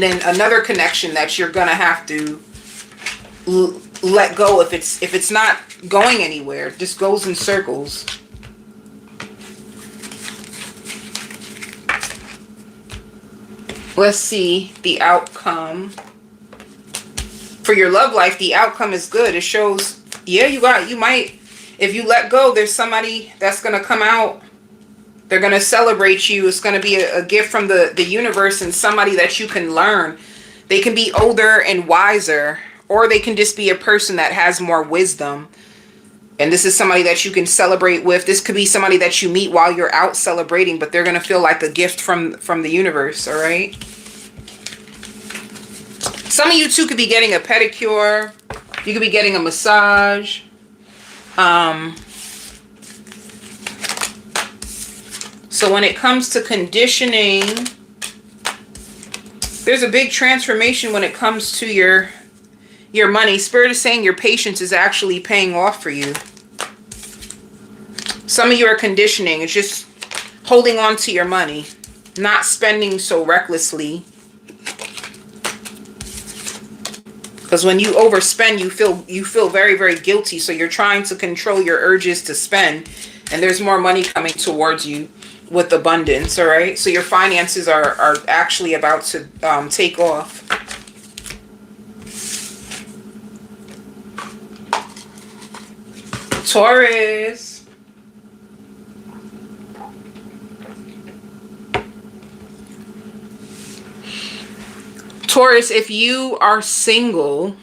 then another connection that you're going to have to let go if it's not going anywhere. It just goes in circles. Let's see the outcome. For your love life, the outcome is good. It shows, yeah, you might, if you let go, there's somebody that's going to come out. They're going to celebrate you. It's going to be a gift from the universe and somebody that you can learn. They can be older and wiser, or they can just be a person that has more wisdom. And this is somebody that you can celebrate with. This could be somebody that you meet while you're out celebrating, but they're going to feel like a gift from the universe, all right? Some of you too could be getting a pedicure. You could be getting a massage. So when it comes to conditioning, there's a big transformation when it comes to your money. Spirit is saying your patience is actually paying off for you. Some of you are conditioning. It's just holding on to your money, not spending so recklessly. Because when you overspend, you feel very, very guilty. So you're trying to control your urges to spend. And there's more money coming towards you with abundance, all right? So your finances are actually about to take off. Taurus. Taurus, if you are single,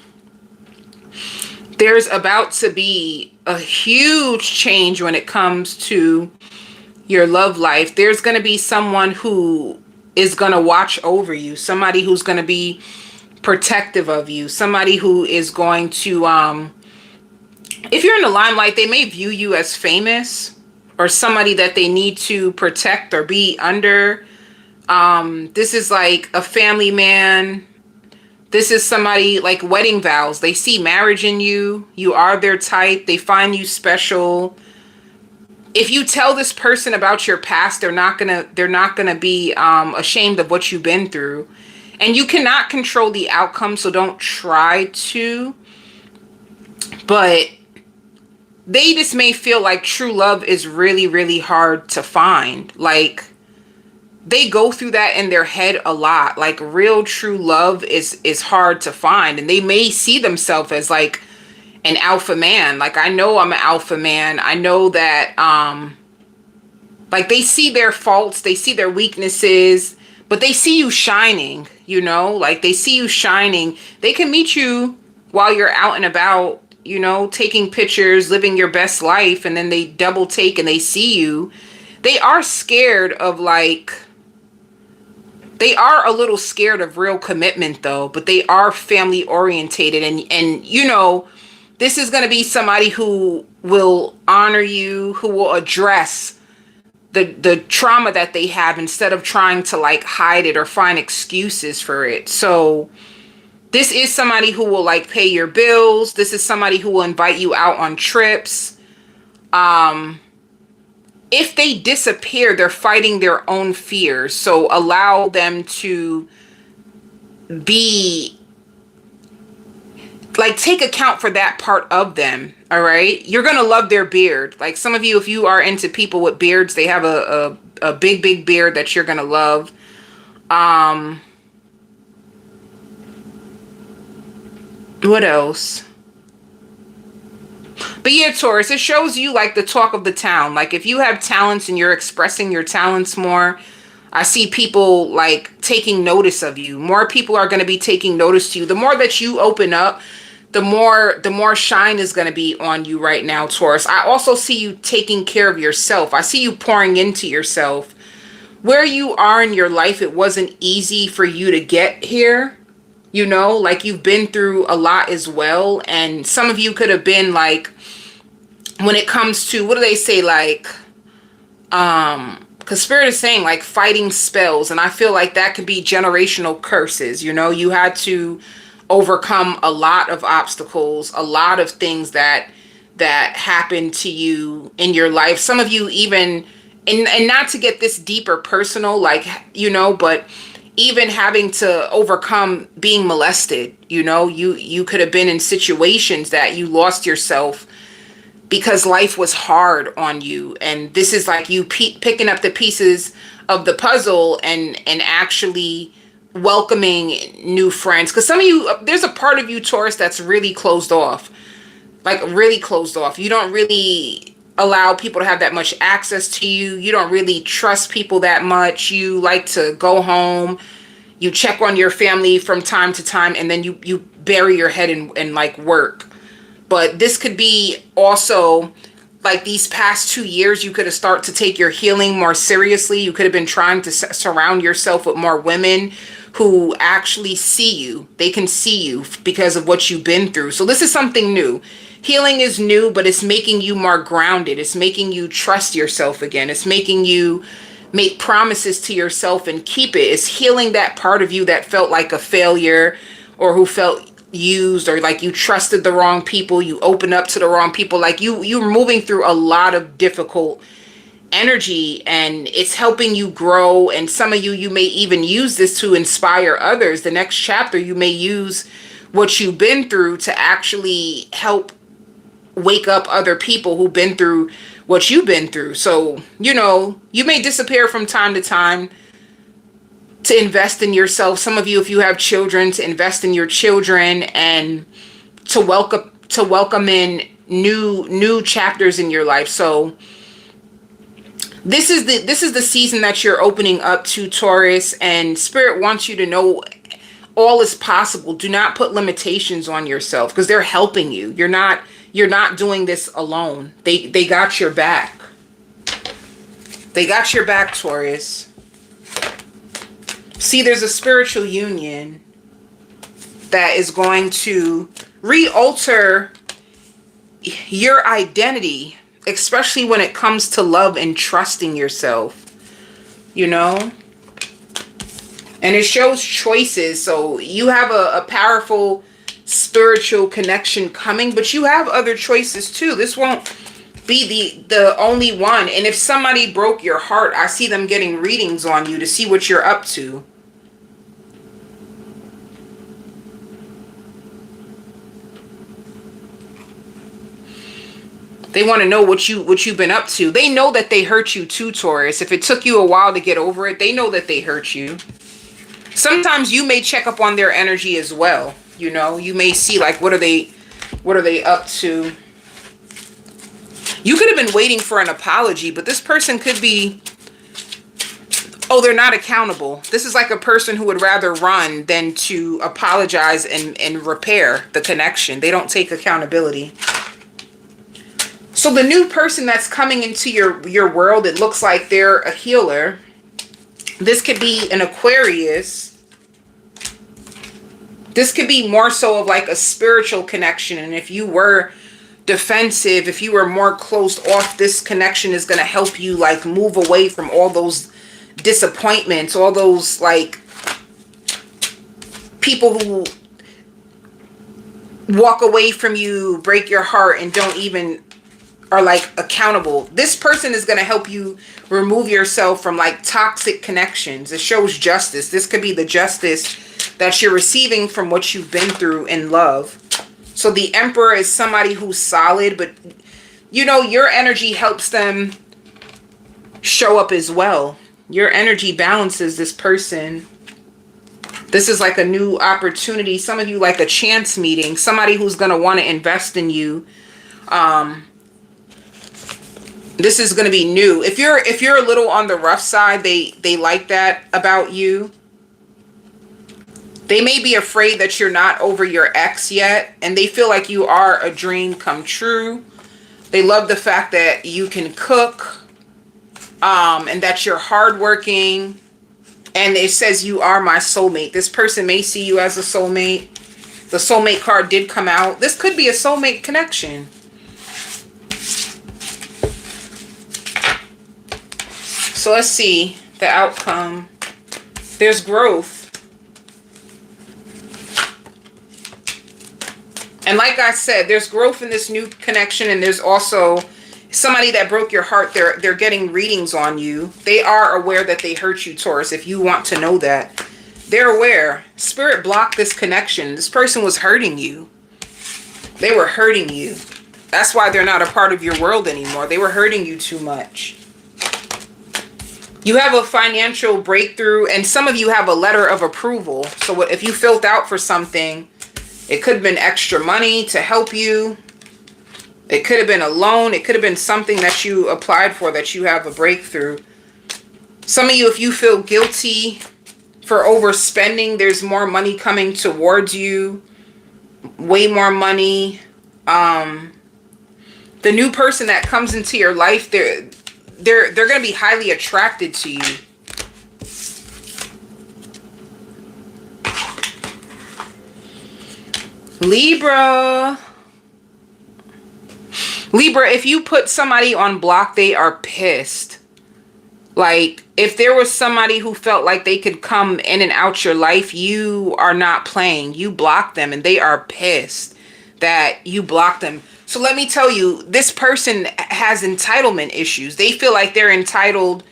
there's about to be a huge change when it comes to your love life. There's going to be someone who is going to watch over you, somebody who's going to be protective of you, somebody who is going to, if you're in the limelight, they may view you as famous or somebody that they need to protect or be under. This is like a family man. This is somebody like wedding vows. They see marriage in you. You are their type. They find you special. If you tell this person about your past, they're not gonna be ashamed of what you've been through. And you cannot control the outcome, so don't try to. But they just may feel like true love is really, really hard to find. Like, they go through that in their head a lot. Like, real true love is hard to find. And they may see themselves as like an alpha man. Like, I know I'm an alpha man. I know that like, they see their faults, they see their weaknesses, but they see you shining, you know? Like, they see you shining. They can meet you while you're out and about, you know, taking pictures, living your best life, and then they double take and they see you. They are scared of, like, they are a little scared of real commitment though, but they are family orientated. And you know, this is going to be somebody who will honor you, who will address the trauma that they have instead of trying to like hide it or find excuses for it. So this is somebody who will like pay your bills. This is somebody who will invite you out on trips. If they disappear, they're fighting their own fears. So allow them to be, like, take account for that part of them. All right. You're going to love their beard. Like, some of you, if you are into people with beards, they have a big, big beard that you're going to love. What else? But yeah, Taurus, it shows you like the talk of the town. Like, if you have talents and you're expressing your talents more, I see people like taking notice of you. More people are going to be taking notice to you. The more that you open up, the more shine is going to be on you right now, Taurus. I also see you taking care of yourself. I see you pouring into yourself. Where you are in your life, it wasn't easy for you to get here. You know, like, you've been through a lot as well. And some of you could have been like when it comes to, what do they say, like, because Spirit is saying like fighting spells, and I feel like that could be generational curses. You know, you had to overcome a lot of obstacles, a lot of things that happened to you in your life. Some of you even, and not to get this deeper personal, like, you know, but even having to overcome being molested. You know, you could have been in situations that you lost yourself because life was hard on you, and this is like you picking up the pieces of the puzzle and actually welcoming new friends. Because some of you, there's a part of you, Taurus, that's really closed off, like really closed off. You don't really allow people to have that much access to you. You don't really trust people that much. You like to go home, you check on your family from time to time, and then you bury your head in like work. But this could be also like these past 2 years, you could have started to take your healing more seriously. You could have been trying to surround yourself with more women who actually see you. They can see you because of what you've been through. So this is something new. Healing is new, but it's making you more grounded. It's making you trust yourself again. It's making you make promises to yourself and keep it. It's healing that part of you that felt like a failure, or who felt used, or like you trusted the wrong people, you opened up to the wrong people. Like you're moving through a lot of difficult energy, and it's helping you grow. And some of you may even use this to inspire others. The next chapter, you may use what you've been through to actually help wake up other people who've been through what you've been through. So, you know, you may disappear from time to time to invest in yourself. Some of you, if you have children, to invest in your children, and to welcome in new chapters in your life. So this is the season that you're opening up to, Taurus, and Spirit wants you to know all is possible. Do not put limitations on yourself, because they're helping you. You're not doing this alone. They got your back. They got your back, Taurus. See, there's a spiritual union that is going to re-alter your identity, especially when it comes to love and trusting yourself, you know? And it shows choices. So you have a powerful spiritual connection coming, but you have other choices too. This won't be the only one. And if somebody broke your heart, I see them getting readings on you to see what you're up to. They want to know what you've been up to. They know that they hurt you too, Taurus. If it took you a while to get over it, they know that they hurt you. Sometimes you may check up on their energy as well. You know, you may see like, what are they up to? You could have been waiting for an apology, but this person could be, oh, they're not accountable. This is like a person who would rather run than to apologize and repair the connection. They don't take accountability. So the new person that's coming into your world, it looks like they're a healer. This could be an Aquarius. This could be more so of like a spiritual connection. And if you were defensive, if you were more closed off, this connection is going to help you like move away from all those disappointments, all those like people who walk away from you, break your heart, and don't even are like accountable. This person is going to help you remove yourself from like toxic connections. It shows justice. This could be the justice that you're receiving from what you've been through in love. So the Emperor is somebody who's solid, but you know, your energy helps them show up as well. Your energy balances this person. This is like a new opportunity. Some of you like a chance meeting, somebody who's going to want to invest in you. This is going to be new. If you're a little on the rough side, they like that about you. They may be afraid that you're not over your ex yet, and they feel like you are a dream come true. They love the fact that you can cook, and that you're hardworking, and it says you are my soulmate. This person may see you as a soulmate. The soulmate card did come out. This could be a soulmate connection. So let's see the outcome. There's growth. And like I said, there's growth in this new connection, and there's also somebody that broke your heart. They're getting readings on you. They are aware that they hurt you, Taurus, if you want to know that. They're aware. Spirit blocked this connection. This person was hurting you. They were hurting you. That's why they're not a part of your world anymore. They were hurting you too much. You have a financial breakthrough, and some of you have a letter of approval. So if you filled out for something, it could have been extra money to help you. It could have been a loan. It could have been something that you applied for that you have a breakthrough. Some of you, if you feel guilty for overspending, there's more money coming towards you. Way more money. The new person that comes into your life, they're going to be highly attracted to you. Libra, if you put somebody on block, they are pissed. Like, if there was somebody who felt like they could come in and out your life, you are not playing. You block them, and they are pissed that you blocked them. So let me tell you, this person has entitlement issues. They feel like they're entitled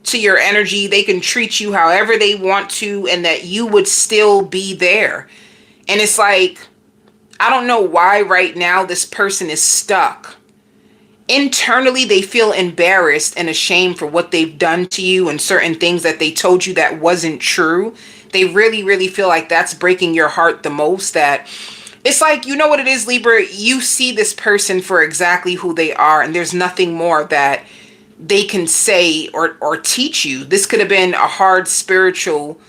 to your energy. They can treat you however they want to, and that you would still be there. And it's like, I don't know why right now this person is stuck. Internally, they feel embarrassed and ashamed for what they've done to you and certain things that they told you that wasn't true. They really, really feel like that's breaking your heart the most. That it's like, you know what it is, Libra? You see this person for exactly who they are, and there's nothing more that they can say or teach you. This could have been a hard spiritual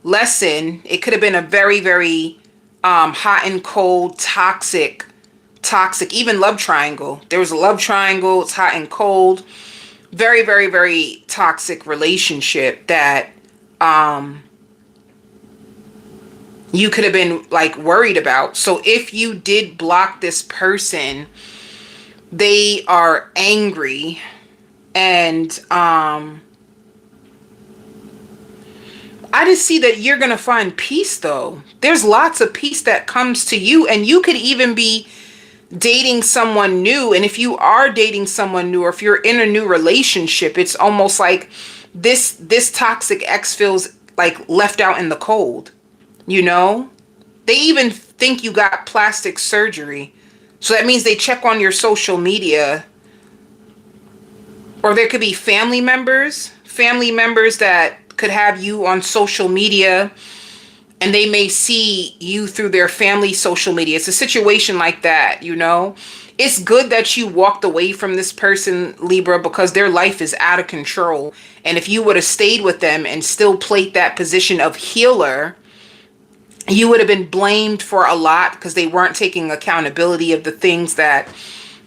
lesson. It could have been a very, very hot and cold, toxic, even love triangle. There was a love triangle. It's hot and cold. Very, very, very toxic relationship that you could have been like worried about. So if you did block this person, they are angry, and I just see that you're going to find peace, though. There's lots of peace that comes to you, and you could even be dating someone new. And if you are dating someone new, or if you're in a new relationship, it's almost like this toxic ex feels like left out in the cold. You know, they even think you got plastic surgery. So that means they check on your social media. Or there could be family members that could have you on social media, and they may see you through their family social media. It's a situation like that, you know. It's good that you walked away from this person, Libra, because their life is out of control. And if you would have stayed with them and still played that position of healer, you would have been blamed for a lot, because they weren't taking accountability of the things that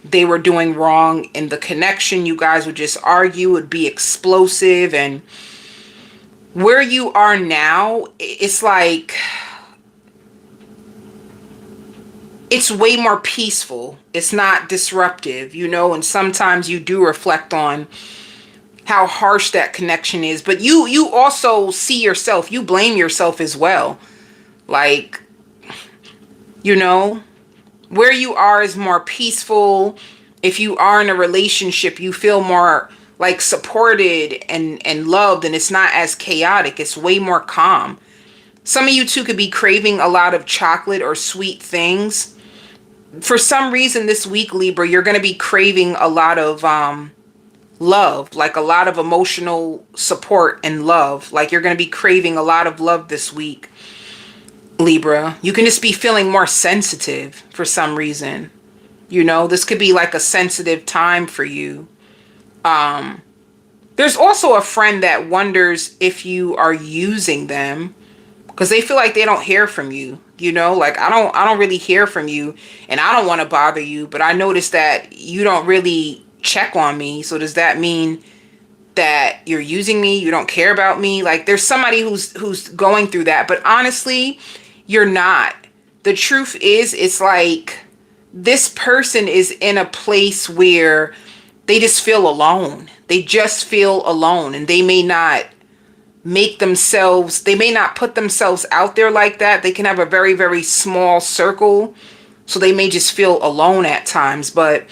they were doing wrong in the connection. You guys would just argue, would be explosive. And where you are now, it's like, it's way more peaceful. It's not disruptive, you know, and sometimes you do reflect on how harsh that connection is. But you also see yourself, you blame yourself as well. Like, you know, where you are is more peaceful. If you are in a relationship, you feel more like supported and loved, and it's not as chaotic. It's way more calm. Some of you too could be craving a lot of chocolate or sweet things. For some reason this week, Libra, you're going to be craving a lot of love, like a lot of emotional support and love. Like you're going to be craving a lot of love this week, Libra. You can just be feeling more sensitive for some reason. You know, this could be like a sensitive time for you. There's also a friend that wonders if you are using them, because they feel like they don't hear from you. You know, like I don't really hear from you, and I don't want to bother you, but I notice that you don't really check on me. So does that mean that you're using me? You don't care about me? Like there's somebody who's going through that, but honestly, you're not. The truth is, it's like this person is in a place where they just feel alone. They just feel alone, and they may not they may not put themselves out there like that. They can have a very, very small circle, so they may just feel alone at times. But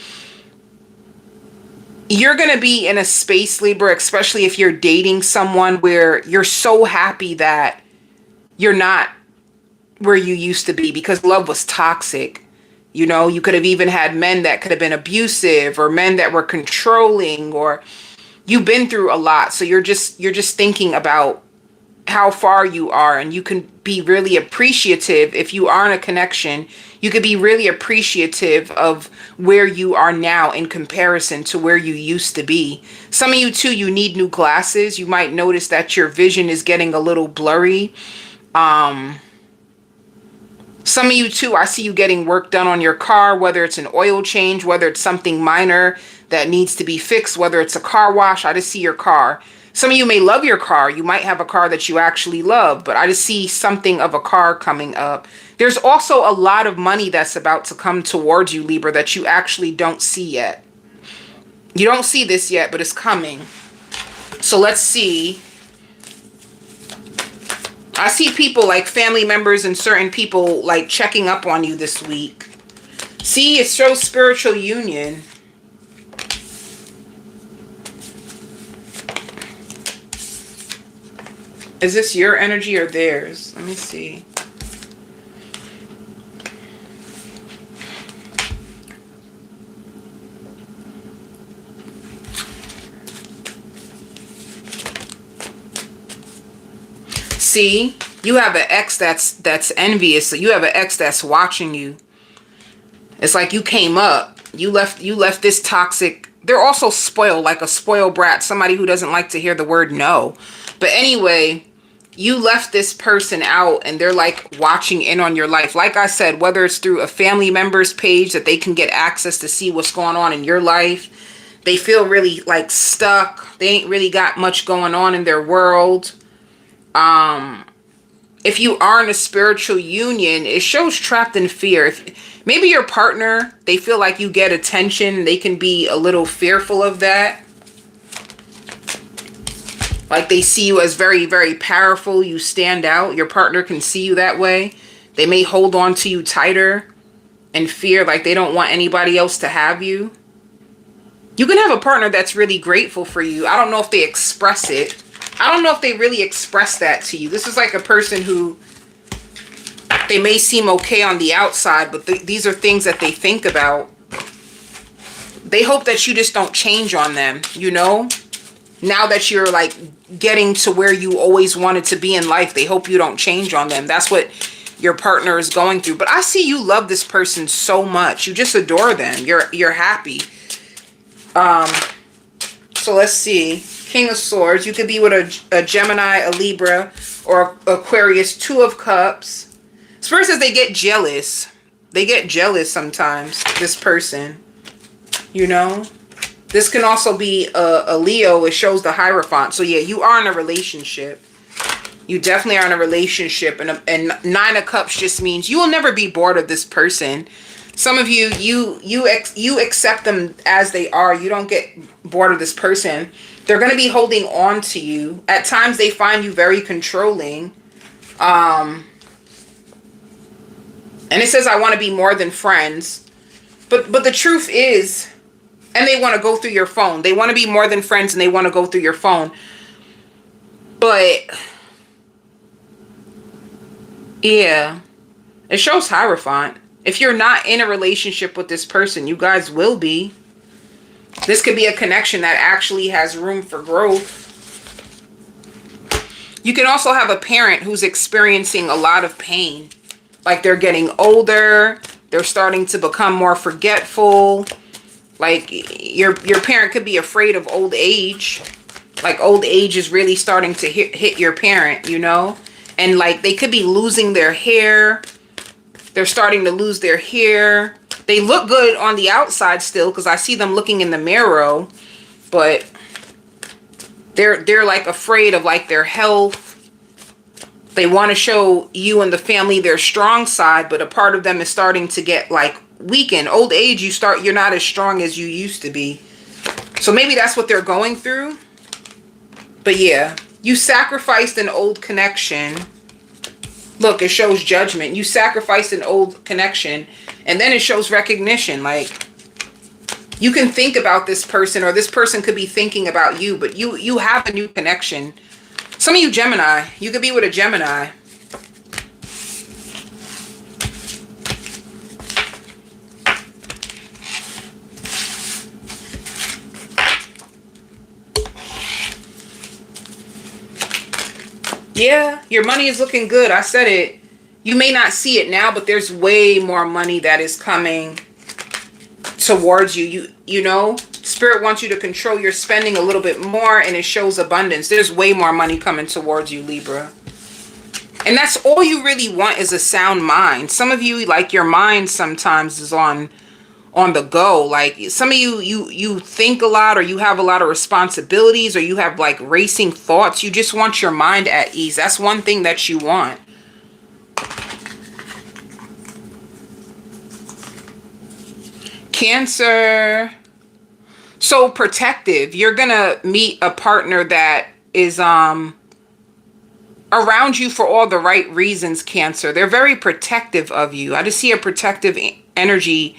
you're going to be in a space, Libra, especially if you're dating someone, where you're so happy that you're not where you used to be, because love was toxic. You know, you could have even had men that could have been abusive, or men that were controlling, or you've been through a lot. So you're just thinking about how far you are, and you can be really appreciative. If you are in a connection, you could be really appreciative of where you are now in comparison to where you used to be. Some of you too, you need new glasses. You might notice that your vision is getting a little blurry. Some of you too, I see you getting work done on your car, whether it's an oil change, whether it's something minor that needs to be fixed, whether it's a car wash. I just see your car. Some of you may love your car. You might have a car that you actually love, but I just see something of a car coming up. There's also a lot of money that's about to come towards you, Libra, that you actually don't see yet. You don't see this yet, but it's coming. So let's see. I see people like family members and certain people like checking up on you this week. See, it shows spiritual union. Is this your energy or theirs? Let me see. See, you have an ex that's envious. So you have an ex that's watching you. It's like you came up. You left this toxic. They're also spoiled, like a spoiled brat. Somebody who doesn't like to hear the word no. But anyway, you left this person out, and they're like watching in on your life. Like I said, whether it's through a family member's page that they can get access to see what's going on in your life. They feel really like stuck. They ain't really got much going on in their world. If you are in a spiritual union, it shows trapped in fear. If maybe your partner, they feel like you get attention, they can be a little fearful of that. Like they see you as very, very powerful. You stand out. Your partner can see you that way. They may hold on to you tighter and fear, like they don't want anybody else to have you. You can have a partner that's really grateful for you. I don't know if they express it. I don't know if they really express that to you. This is like a person who, they may seem okay on the outside, but these are things that they think about. They hope that you just don't change on them, you know? Now that you're like getting to where you always wanted to be in life, they hope you don't change on them. That's what your partner is going through. But I see you love this person so much. You just adore them. You're happy. So let's see. King of Swords. You could be with a Gemini, a Libra, or Aquarius. 2 of Cups. Spirit says they get jealous. They get jealous sometimes, this person. You know? This can also be a Leo. It shows the Hierophant. So yeah, you are in a relationship. You definitely are in a relationship. And 9 of Cups just means you will never be bored of this person. Some of you, you accept them as they are. You don't get bored of this person. They're going to be holding on to you. At times, they find you very controlling. And it says, I want to be more than friends. But the truth is, and they want to go through your phone. They want to be more than friends, and they want to go through your phone. But, yeah, it shows Hierophant. If you're not in a relationship with this person, you guys will be. This could be a connection that actually has room for growth. You can also have a parent who's experiencing a lot of pain. Like they're getting older. They're starting to become more forgetful. Like your parent could be afraid of old age. Like old age is really starting to hit your parent, you know? And like they could be losing their hair. They're starting to lose their hair. They look good on the outside still because I see them looking in the mirror, but they're like afraid of like their health. They want to show you and the family their strong side, but a part of them is starting to get like weakened. Old age, you're not as strong as you used to be. So maybe that's what they're going through. But yeah, you sacrificed an old connection. Look, it shows judgment. You sacrificed an old connection, and then it shows recognition. Like, you can think about this person, or this person could be thinking about you, but you have a new connection. Some of you Gemini, you could be with a Gemini. Yeah, your money is looking good. I said it. You may not see it now, but there's way more money that is coming towards you. You know, Spirit wants you to control your spending a little bit more, and it shows abundance. There's way more money coming towards you, Libra. And that's all you really want, is a sound mind. Some of you, like, your mind sometimes is on the go. Like, some of you think a lot, or you have a lot of responsibilities, or you have like racing thoughts. You just want your mind at ease. That's one thing that you want. Cancer. So protective. You're gonna meet a partner that is around you for all the right reasons, Cancer. They're very protective of you. I just see a protective energy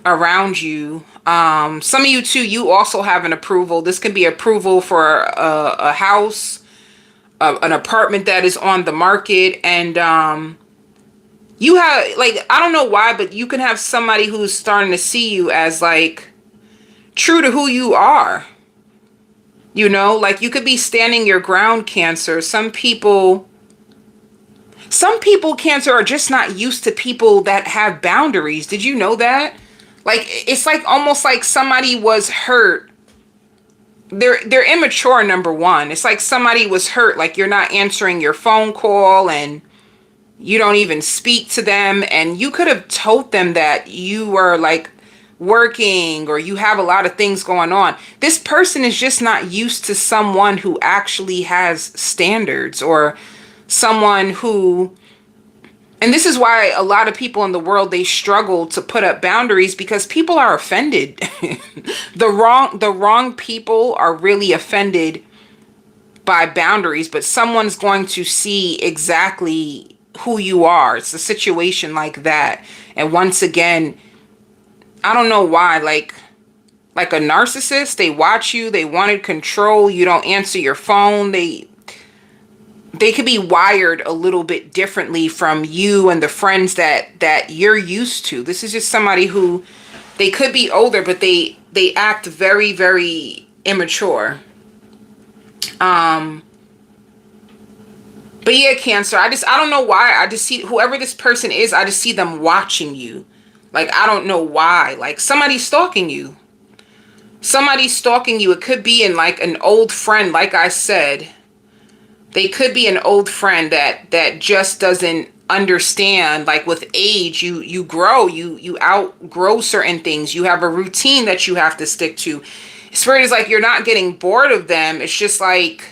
around you. Some of you too, you also have an approval. This can be approval for a house, an apartment that is on the market. And you have, like, I don't know why, but you can have somebody who's starting to see you as like true to who you are. You know, like, you could be standing your ground, Cancer. Some people, Cancer, are just not used to people that have boundaries. Did you know that? Like, it's like almost like somebody was hurt. They're immature, number one. It's like somebody was hurt, like you're not answering your phone call and you don't even speak to them, and you could have told them that you were like working or you have a lot of things going on. This person is just not used to someone who actually has standards, or someone who, and this is why a lot of people in the world, they struggle to put up boundaries, because people are offended. The wrong people are really offended by boundaries, but someone's going to see exactly who you are. It's a situation like that. And once again, I don't know why, like a narcissist, they watch you, they wanted control, you don't answer your phone, they could be wired a little bit differently from you and the friends that you're used to. This is just somebody who, they could be older, but they act very, very immature. But yeah, Cancer, I don't know why. I just see, whoever this person is, I just see them watching you. Like, I don't know why. Like, somebody's stalking you. Somebody's stalking you. It could be in like an old friend, like I said. They could be an old friend that just doesn't understand. Like, with age, you grow, you outgrow certain things. You have a routine that you have to stick to. Spirit is like, you're not getting bored of them. It's just like,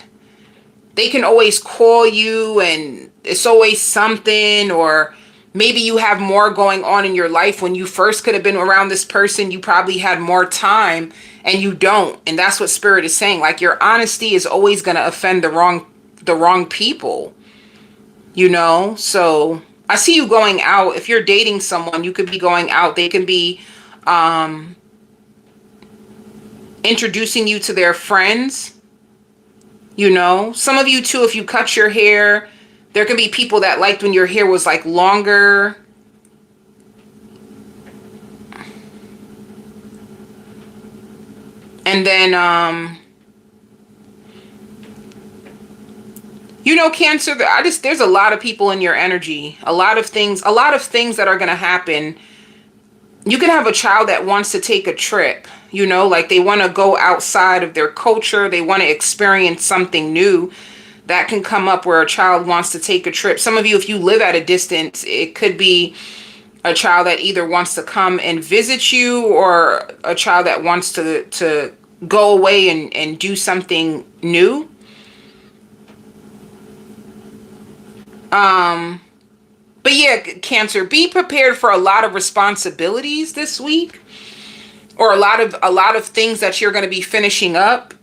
they can always call you and it's always something, or maybe you have more going on in your life. When you first could have been around this person, you probably had more time, and you don't. And that's what Spirit is saying. Like, your honesty is always going to offend the wrong people, you know? So I see you going out. If you're dating someone, you could be going out. They can be introducing you to their friends, you know? Some of you too, if you cut your hair, there can be people that liked when your hair was like longer. And then you know, Cancer, there's a lot of people in your energy, a lot of things that are going to happen. You can have a child that wants to take a trip, you know, like they want to go outside of their culture. They want to experience something new. That can come up where a child wants to take a trip. Some of you, if you live at a distance, it could be a child that either wants to come and visit you, or a child that wants to go away and do something new. But yeah, Cancer, be prepared for a lot of responsibilities this week. or a lot of things that you're going to be finishing up.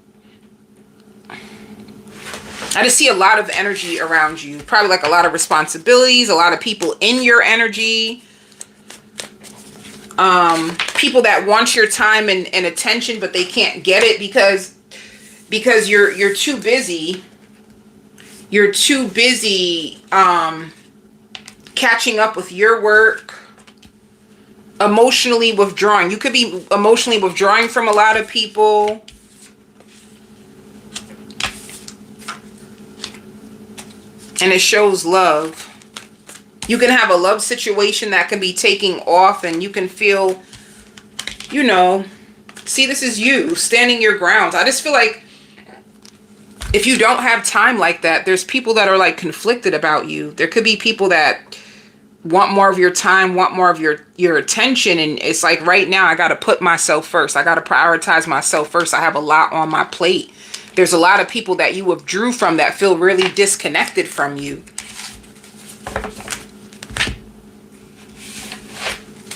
I just see a lot of energy around you. Probably like a lot of responsibilities, a lot of people in your energy. People that want your time and attention, but they can't get it because you're too busy. You're too busy catching up with your work. Emotionally withdrawing. You could be emotionally withdrawing from a lot of people. And it shows love. You can have a love situation that can be taking off, and you can feel, you know, see, this is you standing your grounds. I just feel like if you don't have time like that, there's people that are like conflicted about you. There could be people that want more of your time, want more of your attention. And it's like, right now, I got to put myself first. I got to prioritize myself first. I have a lot on my plate. There's a lot of people that you withdrew from that feel really disconnected from you.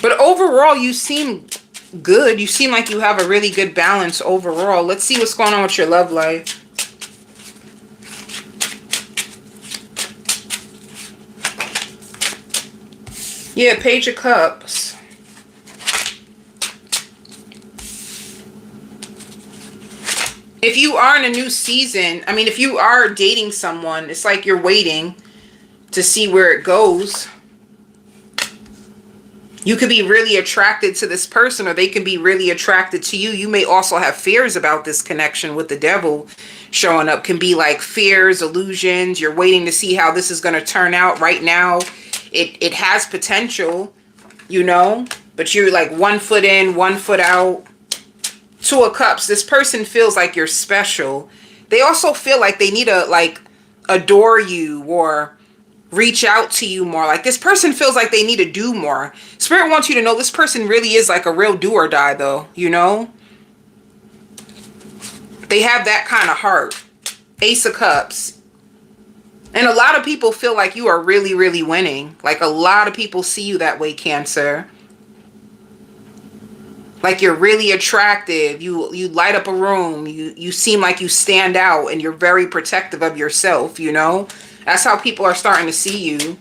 But overall, you seem good. You seem like you have a really good balance overall. Let's see what's going on with your love life. Yeah, Page of Cups. If you are in a new season, I mean, if you are dating someone, it's like you're waiting to see where it goes. You could be really attracted to this person, or they can be really attracted to you. You may also have fears about this connection with the devil showing up. Can be like fears, illusions. You're waiting to see how this is going to turn out. Right now, it has potential, you know, but you're like 1 foot in, 1 foot out. 2 of Cups. This person feels like you're special. They also feel like they need to like adore you or reach out to you more. Like this person feels like they need to do more. Spirit wants you to know this person really is like a real do or die though, you know? They have that kind of heart. Ace of Cups. And a lot of people feel like you are really, really winning. Like a lot of people see you that way, Cancer. Like you're really attractive. You light up a room. You seem like you stand out, and you're very protective of yourself, you know? That's how people are starting to see you.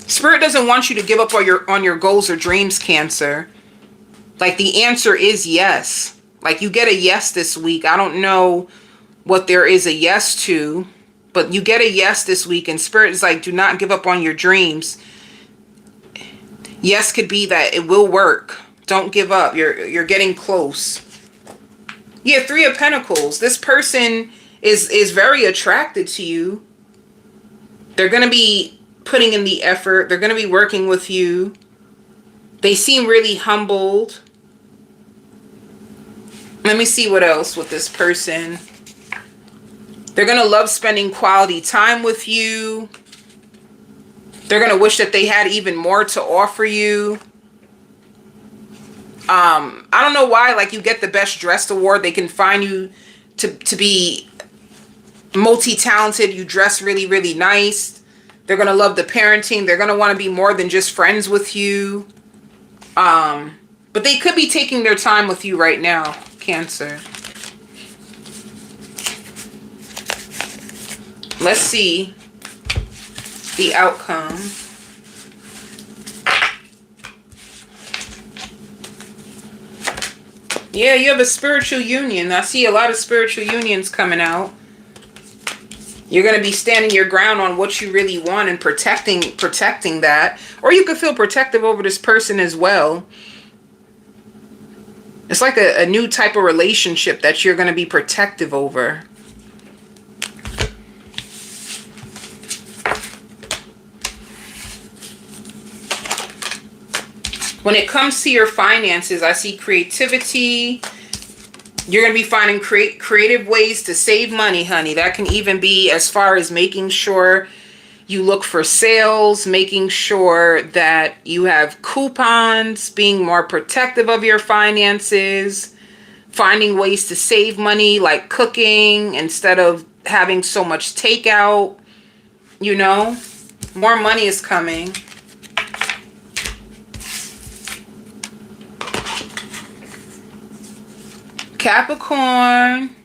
Spirit doesn't want you to give up on your goals or dreams, Cancer. Like the answer is yes. Like you get a yes this week. I don't know what there is a yes to, but you get a yes this week, and Spirit is like, do not give up on your dreams. Yes could be that it will work. Don't give up. You're getting close. Yeah, 3 of Pentacles. This person is very attracted to you. They're going to be putting in the effort. They're going to be working with you. They seem really humbled. Let me see what else with this person. They're going to love spending quality time with you. They're going to wish that they had even more to offer you. I don't know why, like you get the best dressed award. They can find you to be multi-talented. You dress really, really nice. They're going to love the parenting. They're going to want to be more than just friends with you. But they could be taking their time with you right now, Cancer. Let's see the outcome. Yeah, you have a spiritual union. I see a lot of spiritual unions coming out. You're going to be standing your ground on what you really want and protecting that. Or you could feel protective over this person as well. It's like a new type of relationship that you're going to be protective over. When it comes to your finances, I see creativity. You're going to be finding creative ways to save money, honey. That can even be as far as making sure you look for sales, making sure that you have coupons, being more protective of your finances, finding ways to save money, like cooking instead of having so much takeout. You know, more money is coming. Capricorn.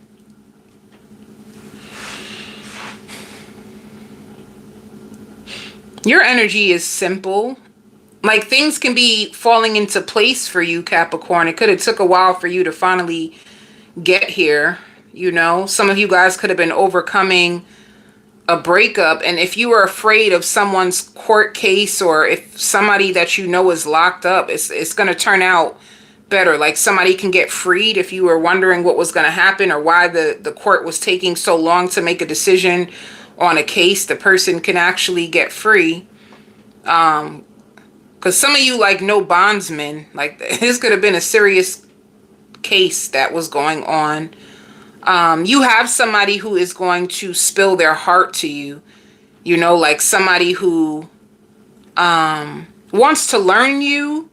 Your energy is simple. Like, things can be falling into place for you, Capricorn. It could have took a while for you to finally get here. You know, some of you guys could have been overcoming a breakup. And if you were afraid of someone's court case, or if somebody that you know is locked up, it's going to turn out better. Like, somebody can get freed. If you were wondering what was going to happen or why the court was taking so long to make a decision on a case, the person can actually get free. Because some of you, like, no bondsmen, like, this could have been a serious case that was going on. You have somebody who is going to spill their heart to you, you know, like somebody who wants to learn you.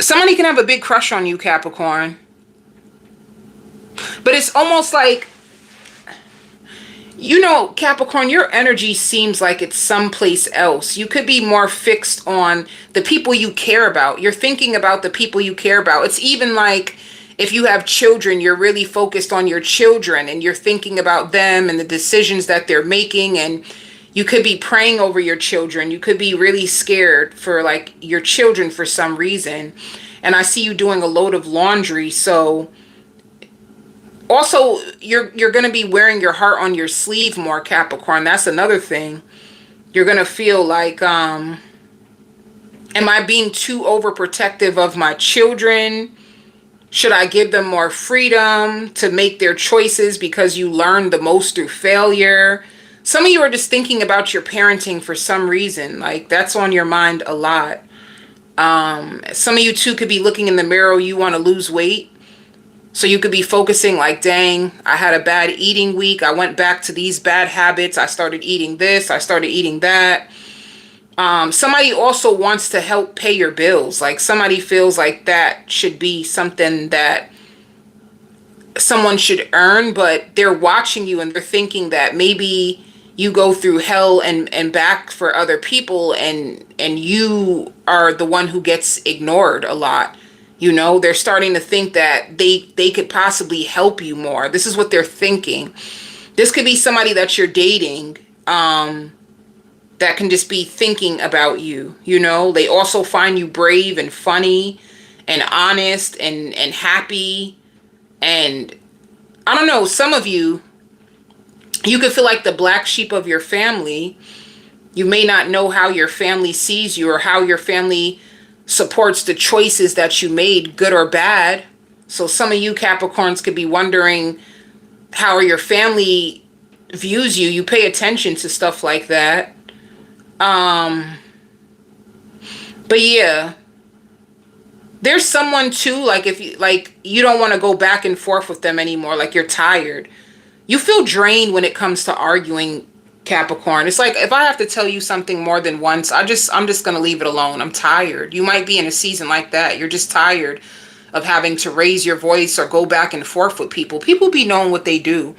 Somebody can have a big crush on you, Capricorn. But it's almost like, you know, Capricorn, your energy seems like it's someplace else. You could be more fixed on the people you care about. You're thinking about the people you care about. It's even like if you have children, you're really focused on your children and you're thinking about them and the decisions that they're making. And you could be praying over your children. You could be really scared for, like, your children for some reason. And I see you doing a load of laundry. So also, you're going to be wearing your heart on your sleeve more, Capricorn. That's another thing. You're going to feel like, am I being too overprotective of my children? Should I give them more freedom to make their choices because you learned the most through failure? Some of you are just thinking about your parenting for some reason. Like, that's on your mind a lot. Some of you too could be looking in the mirror. You want to lose weight. So you could be focusing like, dang, I had a bad eating week. I went back to these bad habits. I started eating this. I started eating that. Somebody also wants to help pay your bills. Like, somebody feels like that should be something that someone should earn, but they're watching you and they're thinking that maybe you go through hell and back for other people, and you are the one who gets ignored a lot. You know, they're starting to think that they could possibly help you more. This is what they're thinking. This could be somebody that you're dating, that can just be thinking about you. You know, they also find you brave and funny and honest and happy. And I don't know, some of you could feel like the black sheep of your family. You may not know how your family sees you or how your family supports the choices that you made, good or bad. So some of you Capricorns could be wondering how your family views you. You pay attention to stuff like that. But yeah, there's someone too, like, if you, like, you don't want to go back and forth with them anymore. Like, you're tired. You feel drained when it comes to arguing, Capricorn. It's like, if I have to tell you something more than once, I'm just going to leave it alone. I'm tired. You might be in a season like that. You're just tired of having to raise your voice or go back and forth with people. People be knowing what they do.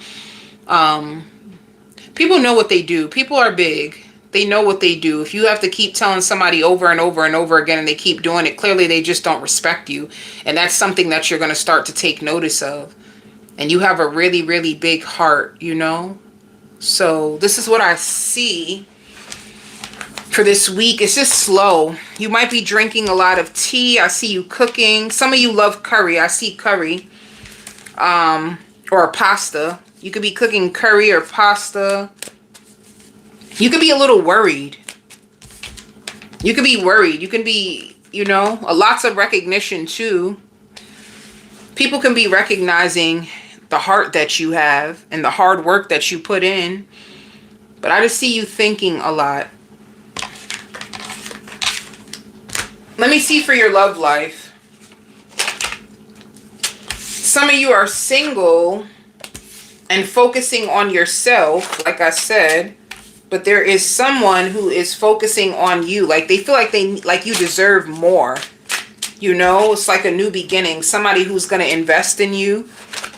People know what they do. People are big. They know what they do. If you have to keep telling somebody over and over and over again and they keep doing it, clearly they just don't respect you. And that's something that you're going to start to take notice of. And you have a really, really big heart, you know? So this is what I see for this week. It's just slow. You might be drinking a lot of tea. I see you cooking. Some of you love curry. I see curry, or pasta. You could be cooking curry or pasta. You could be a little worried. You could be worried. You can be, you know, lots of recognition too. People can be recognizing the heart that you have and the hard work that you put in. But I just see you thinking a lot. Let me see for your love life. Some of you are single and focusing on yourself, like I said. But there is someone who is focusing on you. Like, they feel like you deserve more. You know, it's like a new beginning. Somebody who's going to invest in you.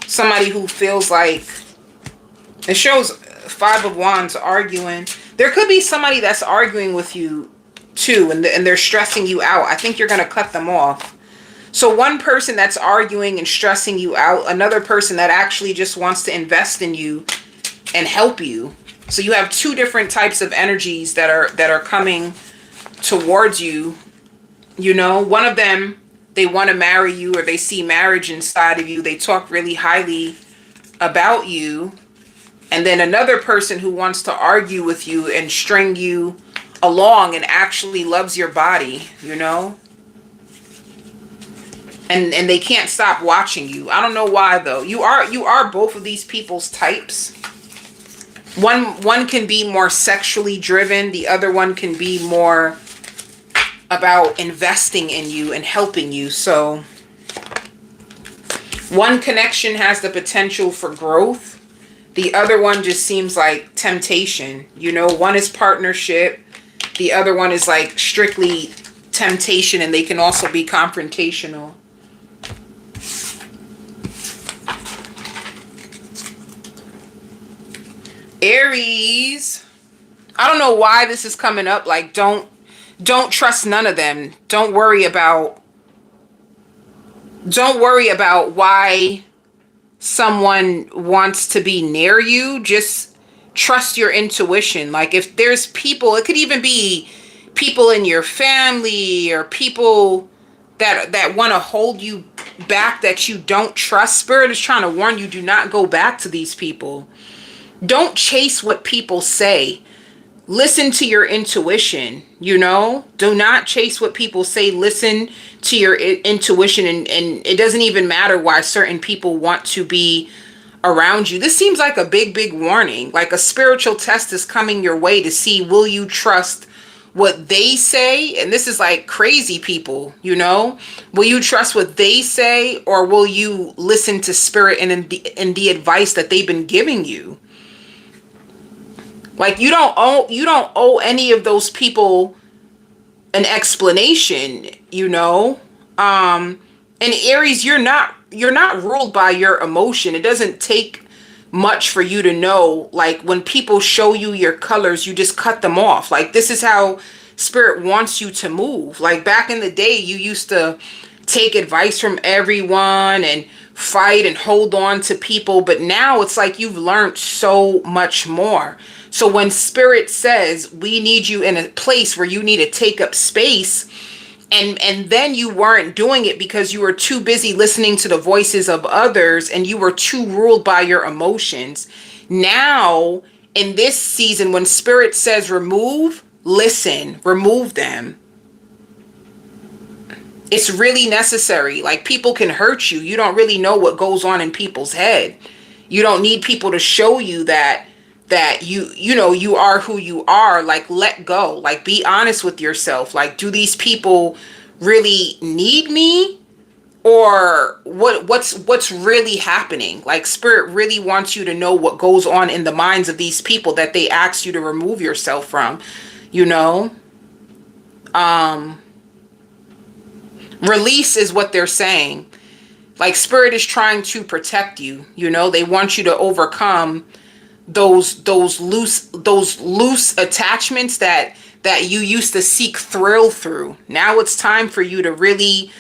Somebody who feels like, it shows 5 of Wands arguing. There could be somebody that's arguing with you too, and they're stressing you out. I think you're going to cut them off. So one person that's arguing and stressing you out, another person that actually just wants to invest in you and help you. So you have two different types of energies that are coming towards you. You know, one of them, they want to marry you, or they see marriage inside of you. They talk really highly about you. And then another person who wants to argue with you and string you along and actually loves your body, you know? And they can't stop watching you. I don't know why though. You are both of these people's types. One can be more sexually driven, the other one can be more about investing in you and helping you. So one connection has the potential for growth. The other one just seems like temptation. You know, one is partnership. The other one is like strictly temptation, and they can also be confrontational. Aries. I don't know why this is coming up. Like, don't trust none of them. Don't worry about why someone wants to be near you. Just trust your intuition. Like, if there's people, it could even be people in your family or people that want to hold you back that you don't trust. Spirit is trying to warn you, do not go back to these people. Don't chase what people say. Listen to your intuition, you know? Do not chase what people say. Listen to your intuition, and it doesn't even matter why certain people want to be around you. This seems like a big warning. Like a spiritual test is coming your way to see, will you trust what they say? And this is like crazy people, you know? Will you trust what they say, or will you listen to spirit and the advice that they've been giving you? Like, you don't owe any of those people an explanation, you know? And Aries, you're not ruled by your emotion. It doesn't take much for you to know, like, when people show you your colors, you just cut them off. Like, this is how spirit wants you to move. Like, back in the day, you used to take advice from everyone and fight and hold on to people, but now it's like you've learned so much more. So when spirit says, we need you in a place where you need to take up space, and then you weren't doing it because you were too busy listening to the voices of others and you were too ruled by your emotions. Now, in this season, when spirit says remove, listen, remove them. It's really necessary. Like, people can hurt you. You don't really know what goes on in people's head. You don't need people to show you that you know you are who you are. Like, let go. Like, be honest with yourself. Like, do these people really need me, or what's really happening? Like, spirit really wants you to know what goes on in the minds of these people that they ask you to remove yourself from, you know? Release is what they're saying. Like, spirit is trying to protect you, you know? They want you to overcome those loose attachments that you used to seek thrill through. Now it's time for you to really,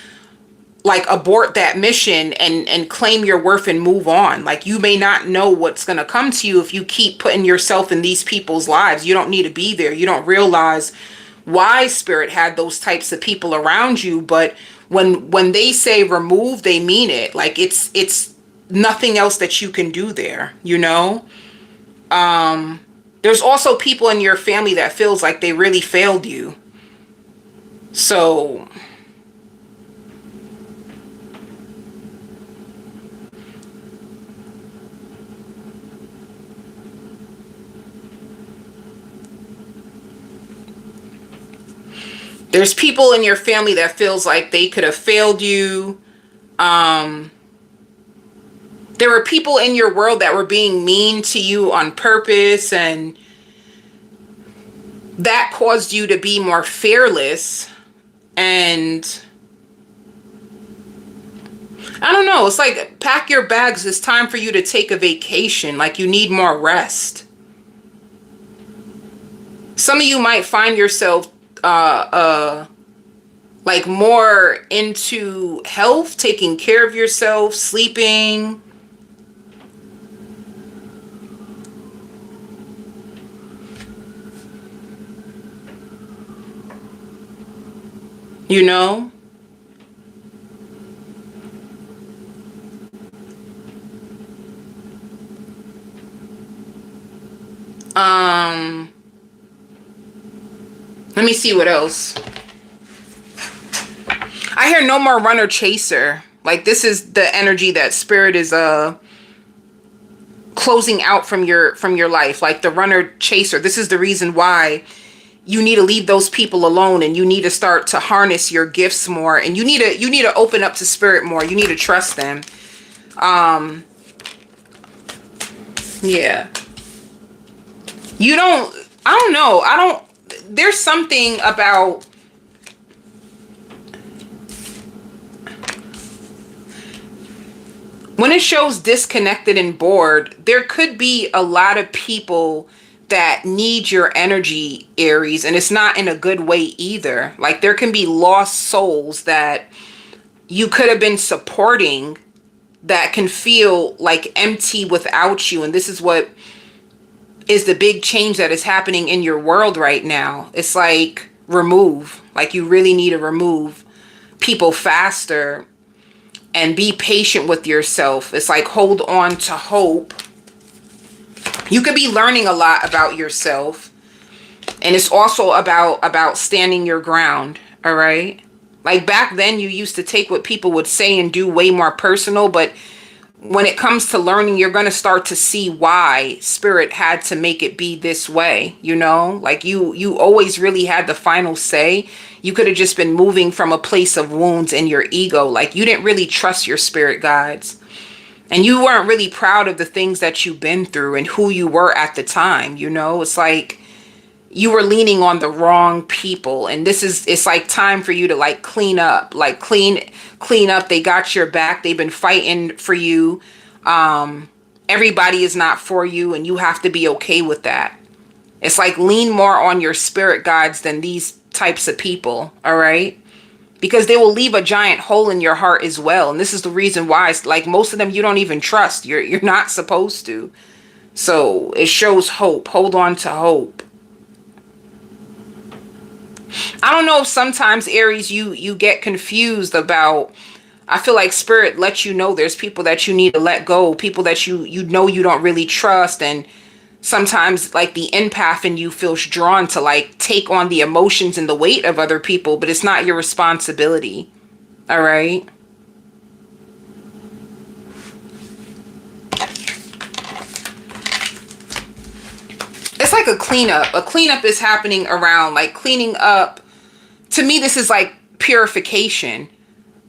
like, abort that mission and claim your worth and move on. Like, you may not know what's going to come to you if you keep putting yourself in these people's lives. You don't need to be there. You don't realize why spirit had those types of people around you. But when they say remove, they mean it. Like, it's nothing else that you can do there, you know? There's also people in your family that feels like they really failed you. So there's people in your family that feels like they could have failed you. There were people in your world that were being mean to you on purpose, and that caused you to be more fearless. And I don't know, it's like, pack your bags. It's time for you to take a vacation. Like, you need more rest. Some of you might find yourself Like more into health, taking care of yourself, sleeping. You know? Um, Let me see what else. I hear no more runner chaser. Like this is the energy that spirit is closing out from your life. Like the runner chaser. This is the reason why you need to leave those people alone, and you need to start to harness your gifts more, and you need to open up to spirit more. You need to trust them. Yeah. I don't know. There's something about when it shows disconnected and bored, there could be a lot of people that need your energy, Aries, and it's not in a good way either. Like there can be lost souls that you could have been supporting that can feel like empty without you. And this is what is the big change that is happening in your world right now. It's like remove, like you really need to remove people faster and be patient with yourself. It's like hold on to hope. You could be learning a lot about yourself, and it's also about standing your ground. All right, like back then you used to take what people would say and do way more personal, but when it comes to learning, you're going to start to see why spirit had to make it be this way. You know, like you always really had the final say. You could have just been moving from a place of wounds in your ego. Like you didn't really trust your spirit guides, and you weren't really proud of the things that you've been through and who you were at the time. You know, it's like you were leaning on the wrong people, and it's like time for you to like clean up, like clean up. They got your back. They've been fighting for you. Everybody is not for you, and you have to be okay with that. It's like lean more on your spirit guides than these types of people. All right, because they will leave a giant hole in your heart as well. And this is the reason why it's like most of them you don't even trust. You're not supposed to. So it shows hope. Hold on to hope. I don't know if sometimes Aries you get confused about. I feel like spirit lets you know there's people that you need to let go, people that you know you don't really trust, and sometimes like the empath in you feels drawn to like take on the emotions and the weight of other people, but it's not your responsibility. All right? It's like a cleanup. A cleanup is happening around, like cleaning up. To me, this is like purification.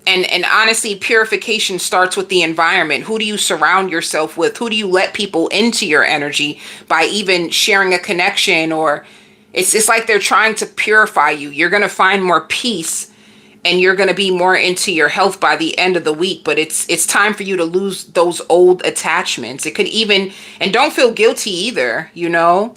And honestly, purification starts with the environment. Who do you surround yourself with? Who do you let people into your energy by even sharing a connection? Or it's like they're trying to purify you. You're going to find more peace, and you're going to be more into your health by the end of the week. But it's time for you to lose those old attachments. It could even, and don't feel guilty either, you know?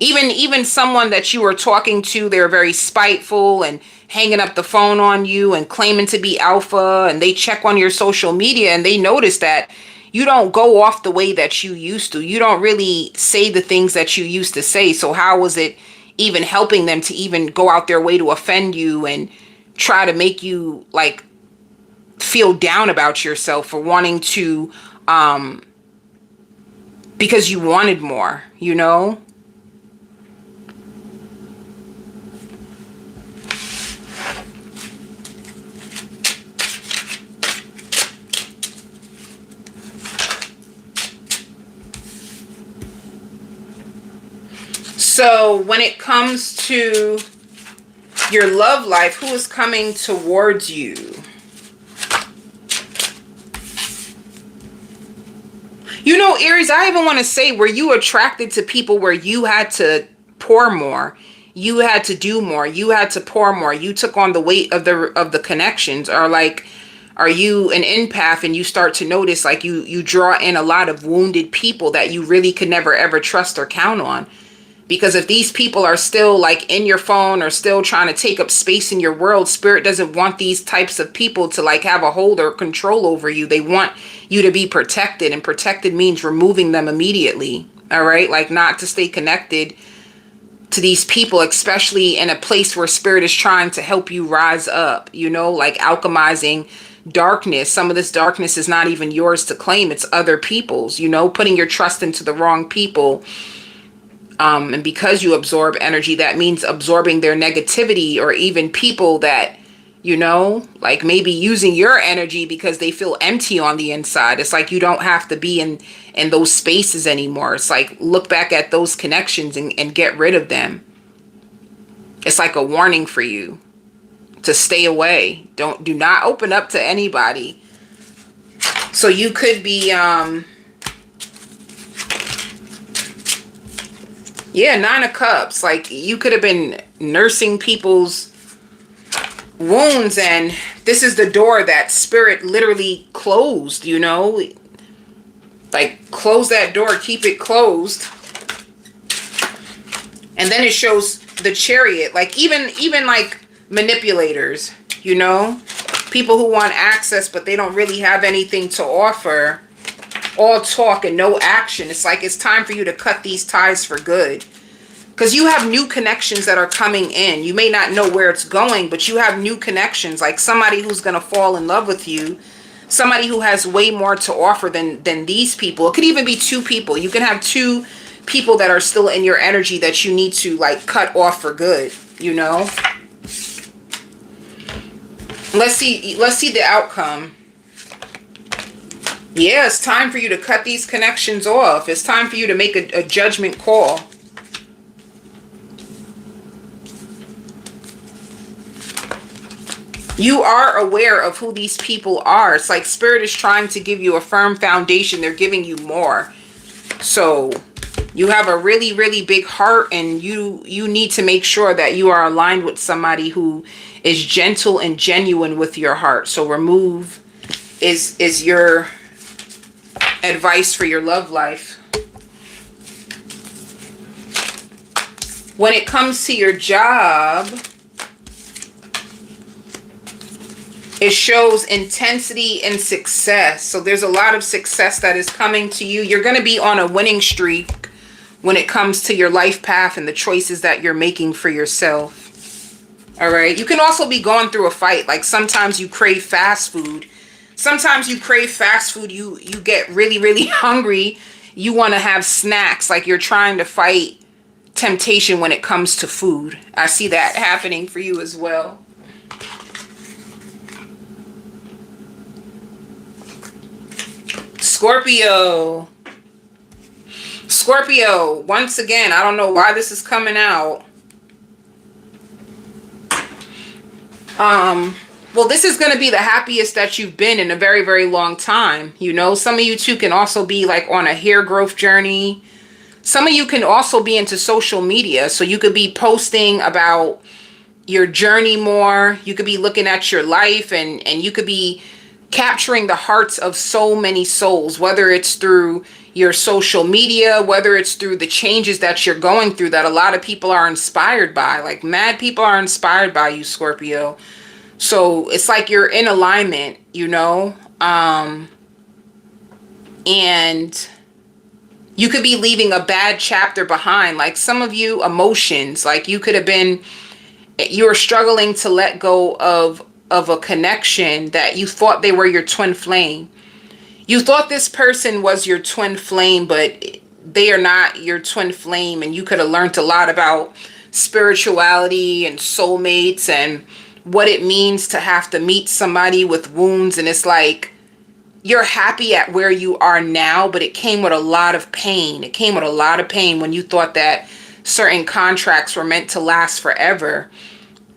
Even someone that you were talking to, they're very spiteful and hanging up the phone on you and claiming to be alpha, and they check on your social media and they notice that you don't go off the way that you used to. You don't really say the things that you used to say. So how was it even helping them to even go out their way to offend you and try to make you like feel down about yourself for wanting to because you wanted more, you know? So when it comes to your love life, who is coming towards you? You know, Aries, I even want to say, were you attracted to people where you had to pour more? You had to do more. You had to pour more. You took on the weight of the connections. Or like, are you an empath and you start to notice like you draw in a lot of wounded people that you really could never ever trust or count on? Because if these people are still like in your phone or still trying to take up space in your world, spirit doesn't want these types of people to like have a hold or control over you. They want you to be protected, and protected means removing them immediately. All right. Like not to stay connected to these people, especially in a place where spirit is trying to help you rise up, you know, like alchemizing darkness. Some of this darkness is not even yours to claim. It's other people's, you know, putting your trust into the wrong people. And because you absorb energy, that means absorbing their negativity, or even people that, you know, like maybe using your energy because they feel empty on the inside. It's like you don't have to be in those spaces anymore. It's like look back at those connections and get rid of them. It's like a warning for you to stay away. Do not open up to anybody. So you could be yeah, 9 of Cups. Like you could have been nursing people's wounds, and this is the door that spirit literally closed, you know? Like close that door, keep it closed. And then it shows the Chariot. Like even like manipulators, you know? People who want access but they don't really have anything to offer. All talk and no action. It's like it's time for you to cut these ties for good. Because you have new connections that are coming in. You may not know where it's going, but you have new connections. Like somebody who's going to fall in love with you. Somebody who has way more to offer than these people. It could even be 2 people. You can have 2 people that are still in your energy that you need to like cut off for good, you know? Let's see the outcome. Yeah, it's time for you to cut these connections off. It's time for you to make a judgment call. You are aware of who these people are. It's like spirit is trying to give you a firm foundation. They're giving you more. So you have a really, really big heart, and you need to make sure that you are aligned with somebody who is gentle and genuine with your heart. So remove is your advice for your love life. When it comes to your job, it shows intensity and success. So there's a lot of success that is coming to you. You're going to be on a winning streak when it comes to your life path and the choices that you're making for yourself. All right. You can also be going through a fight. Like sometimes you crave fast food. Sometimes you crave fast food. You get really, really hungry. You want to have snacks. Like you're trying to fight temptation when it comes to food. I see that happening for you as well. Scorpio. Scorpio, once again, I don't know why this is coming out. Well, this is going to be the happiest that you've been in a very, very long time. You know, some of you too can also be like on a hair growth journey. Some of you can also be into social media. So you could be posting about your journey more. You could be looking at your life, and you could be capturing the hearts of so many souls, whether it's through your social media, whether it's through the changes that you're going through that a lot of people are inspired by. Like mad people are inspired by you, Scorpio. So it's like you're in alignment, you know, and you could be leaving a bad chapter behind. Like some of you, emotions, like you could have been, you're struggling to let go of a connection that you thought they were your twin flame. You thought this person was your twin flame, but they are not your twin flame. And you could have learned a lot about spirituality and soulmates and what it means to have to meet somebody with wounds. And it's like you're happy at where you are now, but it came with a lot of pain. It came with a lot of pain when you thought that certain contracts were meant to last forever.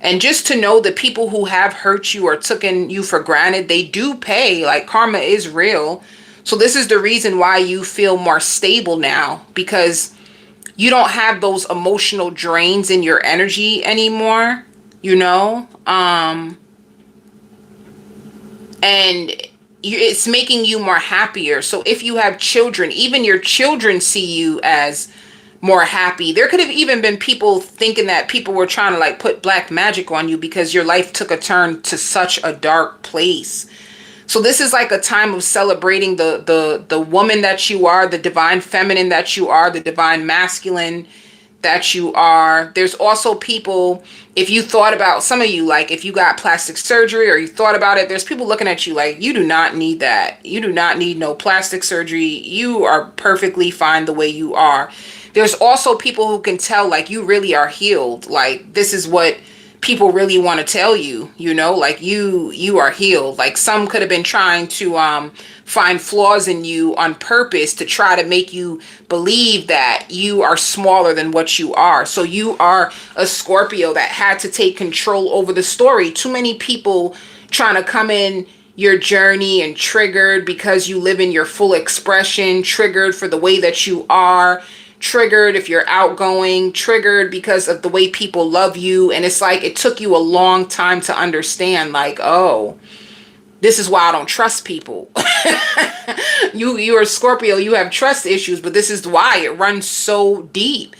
And just to know the people who have hurt you or taken you for granted, they do pay. Like karma is real. So this is the reason why you feel more stable now, because you don't have those emotional drains in your energy anymore, you know? And it's making you more happier. So if you have children, even your children see you as more happy. There could have even been people thinking that people were trying to like put black magic on you because your life took a turn to such a dark place. So this is like a time of celebrating the woman that you are, the divine feminine that you are, the divine masculine that you are. There's also people, if you thought about, some of you, like if you got plastic surgery or you thought about it, there's people looking at you like, you do not need that. You do not need no plastic surgery. You are perfectly fine the way you are. There's also people who can tell like you really are healed. Like this is what people really want to tell you, you know, like you are healed. Like some could have been trying to find flaws in you on purpose to try to make you believe that you are smaller than what you are. So you are a Scorpio that had to take control over the story. Too many people trying to come in your journey and triggered because you live in your full expression, triggered for the way that you are, triggered if you're outgoing, triggered because of the way people love you. And it's like it took you a long time to understand, like, oh, this is why I don't trust people. You're a Scorpio, you have trust issues, but this is why it runs so deep.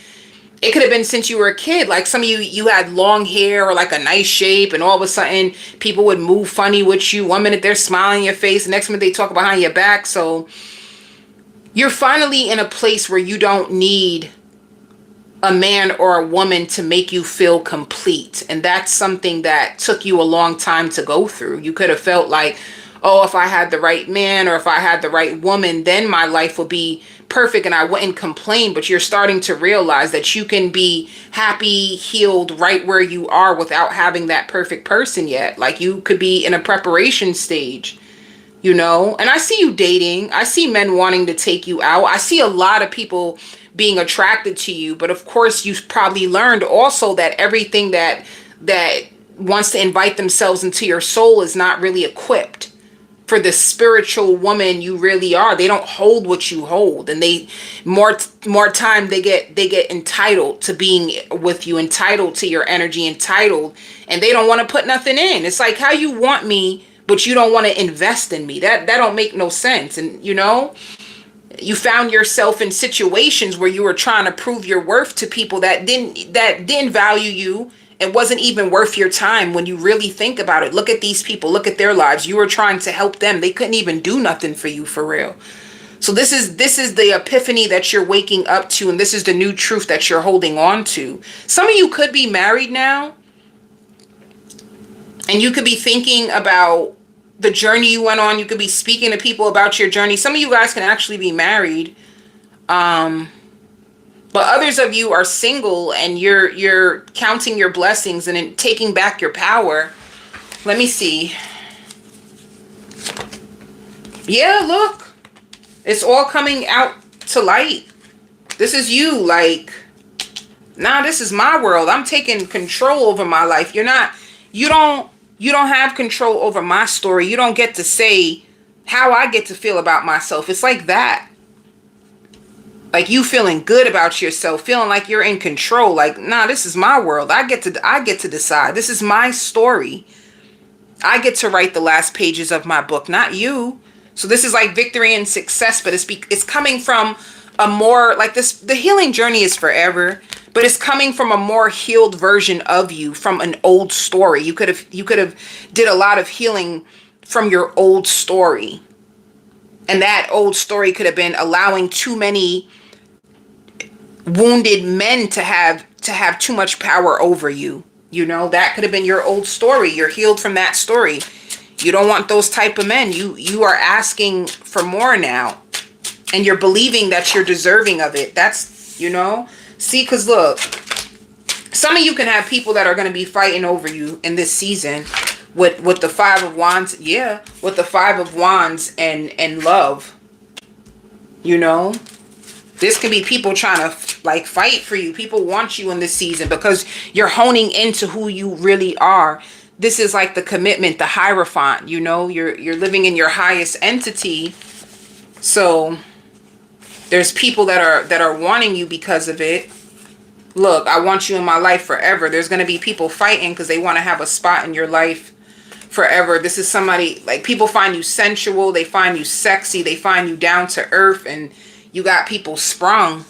It could have been since you were a kid. Like some of you had long hair or like a nice shape, and all of a sudden people would move funny with you. One minute they're smiling in your face, the next minute they talk behind your back. So you're finally in a place where you don't need a man or a woman to make you feel complete. And that's something that took you a long time to go through. You could have felt like, oh, if I had the right man or if I had the right woman, then my life would be perfect and I wouldn't complain. But you're starting to realize that you can be happy, healed right where you are without having that perfect person yet. Like you could be in a preparation stage. You know, and I see you dating. I see men wanting to take you out. I see a lot of people being attracted to you. But of course, you've probably learned also that everything that wants to invite themselves into your soul is not really equipped for the spiritual woman you really are. They don't hold what you hold, and they more time they get entitled to being with you, entitled to your energy, entitled, and they don't want to put nothing in. It's like, how you want me, but you don't want to invest in me. That don't make no sense. And you know, you found yourself in situations where you were trying to prove your worth to people that didn't value you. It wasn't even worth your time. When you really think about it, look at these people, look at their lives. You were trying to help them. They couldn't even do nothing for you, for real. So this is the epiphany that you're waking up to, and this is the new truth that you're holding on to. Some of you could be married now, and you could be thinking about the journey you went on. You could be speaking to people about your journey. Some of you guys can actually be married. But others of you are single and you're counting your blessings and then taking back your power. Let me see. Yeah, look. It's all coming out to light. This is you, like, nah, this is my world. I'm taking control over my life. You don't have control over my story. You don't get to say how I get to feel about myself. It's like that. Like you feeling good about yourself, feeling like you're in control. Like, nah, this is my world. I get to decide. This is my story. I get to write the last pages of my book, not you. So this is like victory and success, but it's coming from a more like this. The healing journey is forever. But it's coming from a more healed version of you, from an old story. You could have did a lot of healing from your old story. And that old story could have been allowing too many wounded men to have too much power over you. You know, that could have been your old story. You're healed from that story. You don't want those type of men. You are asking for more now. And you're believing that you're deserving of it. That's, you know. See, because look, some of you can have people that are going to be fighting over you in this season with the Five of Wands. Yeah, with the Five of Wands and love. You know, this could be people trying to like fight for you. People want you in this season because you're honing into who you really are. This is like the commitment, the Hierophant. You know, you're living in your highest entity. So there's people that are wanting you because of it. Look, I want you in my life forever. There's going to be people fighting because they want to have a spot in your life forever. This is somebody, like, people find you sensual. They find you sexy. They find you down to earth. And you got people sprung.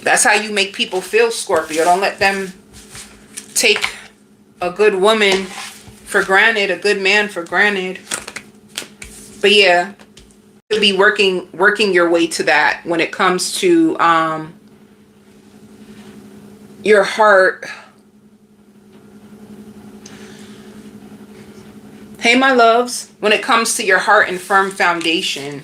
That's how you make people feel, Scorpio. Don't let them take a good woman for granted, a good man for granted. But yeah, you'll be working your way to that when it comes to your heart. Hey, my loves, when it comes to your heart and firm foundation.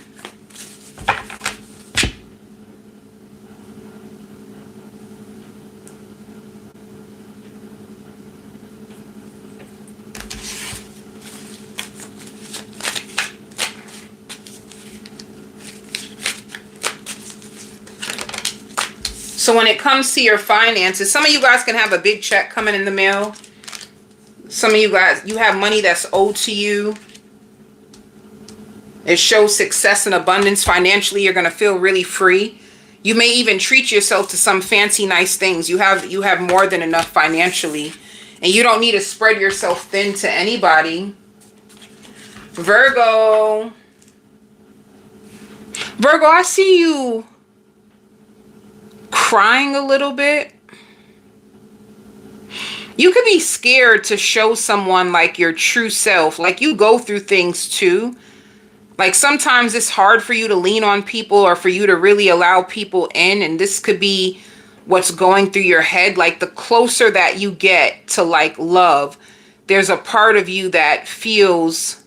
So when it comes to your finances, some of you guys can have a big check coming in the mail. Some of you guys, you have money that's owed to you. It shows success and abundance. Financially, you're going to feel really free. You may even treat yourself to some fancy, nice things. You have more than enough financially. And you don't need to spread yourself thin to anybody. Virgo. Virgo, I see you crying a little bit. You could be scared to show someone like your true self. Like you go through things too. Like sometimes it's hard for you to lean on people or for you to really allow people in. And this could be what's going through your head. Like the closer that you get to like love, there's a part of you that feels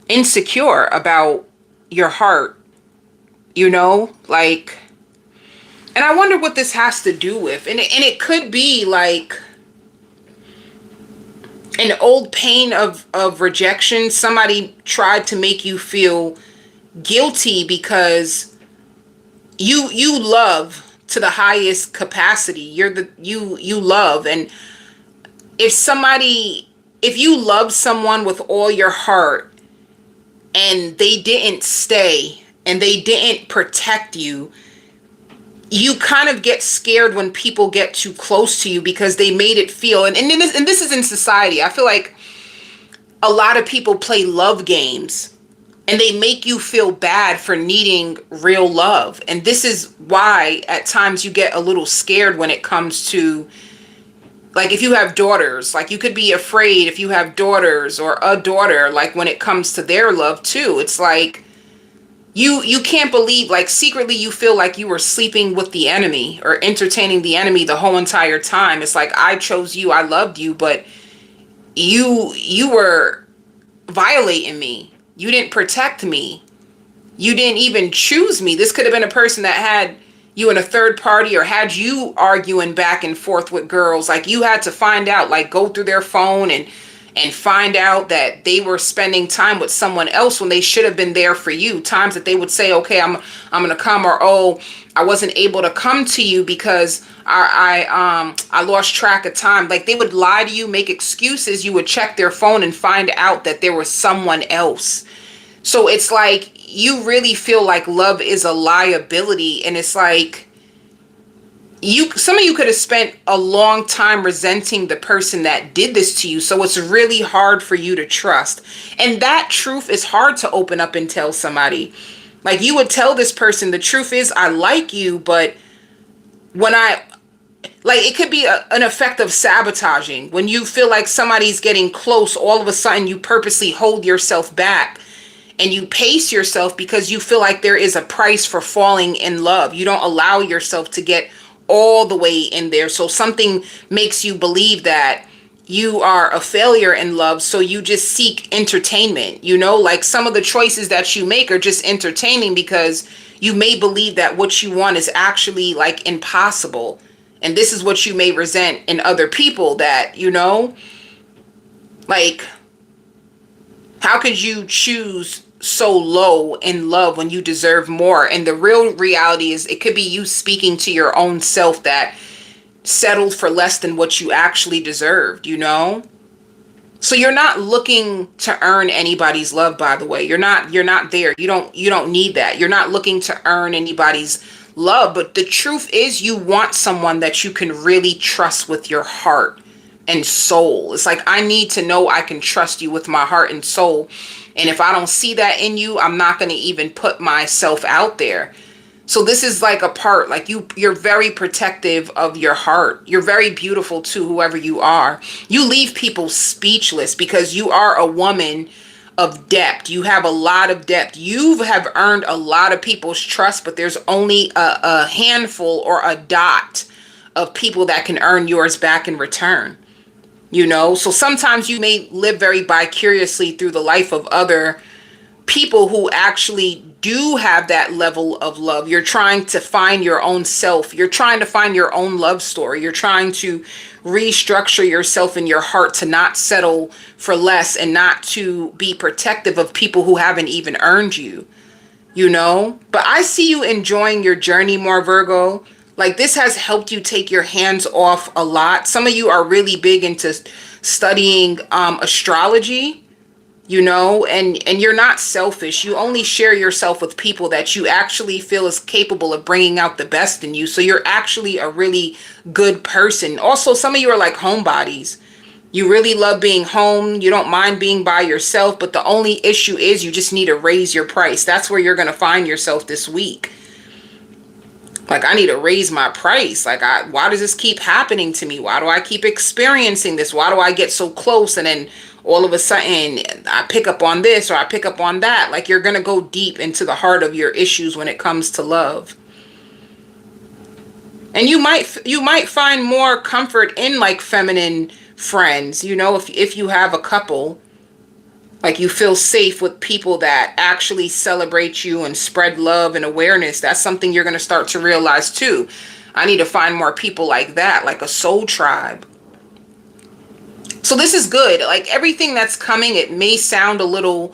insecure about your heart, you know, like, and I wonder what this has to do with. And it could be like an old pain of rejection. Somebody tried to make you feel guilty because you love to the highest capacity. You love. And if you love someone with all your heart and they didn't stay and they didn't protect you, you kind of get scared when people get too close to you because they made it feel, and this is in society. I feel like a lot of people play love games and they make you feel bad for needing real love. And this is why at times you get a little scared when it comes to, like, if you have daughters, like you could be afraid if you have daughters or a daughter, like when it comes to their love too. It's like, you can't believe, like secretly you feel like you were sleeping with the enemy or entertaining the enemy the whole entire time. It's like, I chose you, I loved you, but you were violating me. You didn't protect me. You didn't even choose me. This could have been a person that had you in a third party or had you arguing back and forth with girls. Like you had to find out, like go through their phone and find out that they were spending time with someone else when they should have been there for you. Times that they would say, okay, I'm going to come, or, oh, I wasn't able to come to you because I lost track of time. Like they would lie to you, make excuses. You would check their phone and find out that there was someone else. So it's like, you really feel like love is a liability. And it's like, some of you could have spent a long time resenting the person that did this to you. So it's really hard for you to trust. And that truth is hard to open up and tell somebody. Like you would tell this person, the truth is, I like you, but when it could be an effect of sabotaging. When you feel like somebody's getting close, all of a sudden you purposely hold yourself back and you pace yourself because you feel like there is a price for falling in love. You don't allow yourself to get all the way in there. So something makes you believe that you are a failure in love. So you just seek entertainment, you know, like some of the choices that you make are just entertaining because you may believe that what you want is actually like impossible. And this is what you may resent in other people, that, you know, like, how could you choose so low in love when you deserve more? And the real reality is it could be you speaking to your own self that settled for less than what you actually deserved, you know? So you're not looking to earn anybody's love, by the way. You're not there. You don't need that. You're not looking to earn anybody's love, but the truth is you want someone that you can really trust with your heart and soul. It's like, I need to know I can trust you with my heart and soul. And if I don't see that in you, I'm not going to even put myself out there. So this is like a part, like you're very protective of your heart. You're very beautiful too, whoever you are. You leave people speechless because you are a woman of depth. You have a lot of depth. You have earned a lot of people's trust, but there's only a handful or a dot of people that can earn yours back in return. You know, so sometimes you may live very vicariously through the life of other people who actually do have that level of love. You're trying to find your own self. You're trying to find your own love story. You're trying to restructure yourself in your heart to not settle for less and not to be protective of people who haven't even earned you, you know? But I see you enjoying your journey more, Virgo. Like this has helped you take your hands off a lot. Some of you are really big into studying astrology, you know, and you're not selfish. You only share yourself with people that you actually feel is capable of bringing out the best in you. So you're actually a really good person. Also, some of you are like homebodies. You really love being home. You don't mind being by yourself, but the only issue is you just need to raise your price. That's where you're going to find yourself this week. Like, I need to raise my price. Like, why does this keep happening to me? Why do I keep experiencing this? Why do I get so close and then all of a sudden I pick up on this or I pick up on that? Like, you're going to go deep into the heart of your issues when it comes to love. And you might find more comfort in like feminine friends, you know, if you have a couple. Like you feel safe with people that actually celebrate you and spread love and awareness. That's something you're going to start to realize too. I need to find more people like that, like a soul tribe. So this is good. Like everything that's coming, it may sound a little,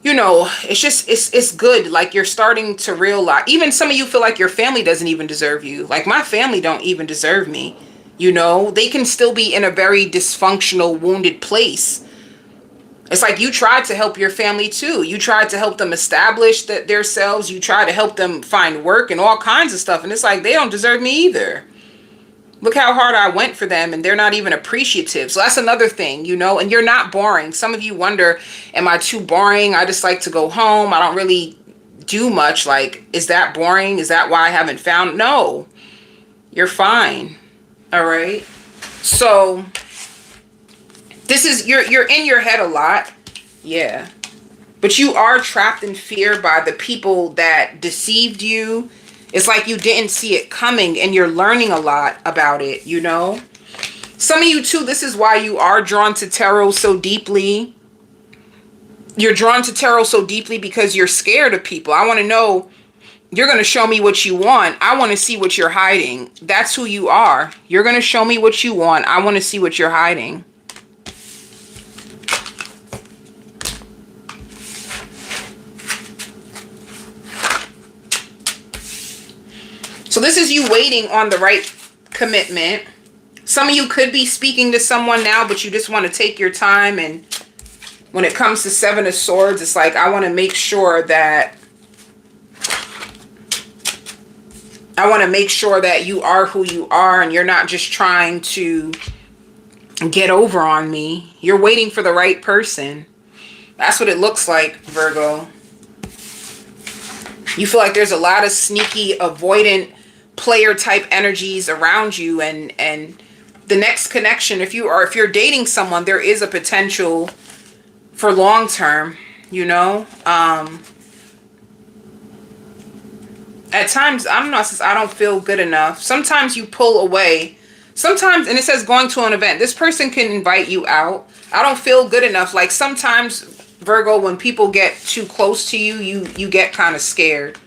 you know, it's good. Like you're starting to realize, even some of you feel like your family doesn't even deserve you. Like my family don't even deserve me. You know, they can still be in a very dysfunctional, wounded place. It's like you tried to help your family too. You tried to help them establish themselves. You tried to help them find work and all kinds of stuff. And it's like, they don't deserve me either. Look how hard I went for them and they're not even appreciative. So that's another thing, you know, and you're not boring. Some of you wonder, am I too boring? I just like to go home. I don't really do much. Like, is that boring? Is that why I haven't found? No, you're fine. All right. So this is, you're in your head a lot. Yeah. But you are trapped in fear by the people that deceived you. It's like you didn't see it coming and you're learning a lot about it, you know? Some of you too, this is why you are drawn to tarot so deeply. You're drawn to tarot so deeply because you're scared of people. I want to know, you're going to show me what you want. I want to see what you're hiding. That's who you are. You're going to show me what you want. I want to see what you're hiding. So this is you waiting on the right commitment. Some of you could be speaking to someone now, but you just want to take your time. And when it comes to Seven of Swords, it's like, I want to make sure that you are who you are and you're not just trying to get over on me. You're waiting for the right person. That's what it looks like, Virgo. You feel like there's a lot of sneaky, avoidant player type energies around you, and the next connection, if you're dating someone, there is a potential for long term, you know. At times, I don't know, since I don't feel good enough. Sometimes you pull away. Sometimes, and it says going to an event. This person can invite you out. I don't feel good enough. Like sometimes, Virgo, when people get too close to you, you get kind of scared.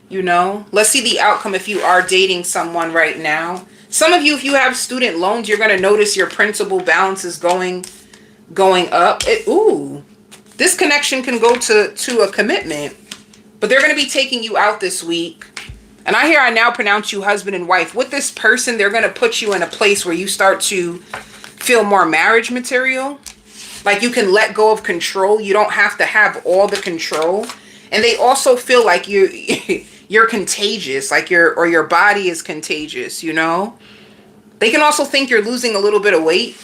You know, let's see the outcome if you are dating someone right now. Some of you, if you have student loans, you're going to notice your principal balance is going up. Ooh, this connection can go to a commitment, but they're going to be taking you out this week. And I now pronounce you husband and wife. With this person, they're going to put you in a place where you start to feel more marriage material. Like you can let go of control. You don't have to have all the control. And they also feel like you're contagious, like your body is contagious, you know? They can also think you're losing a little bit of weight.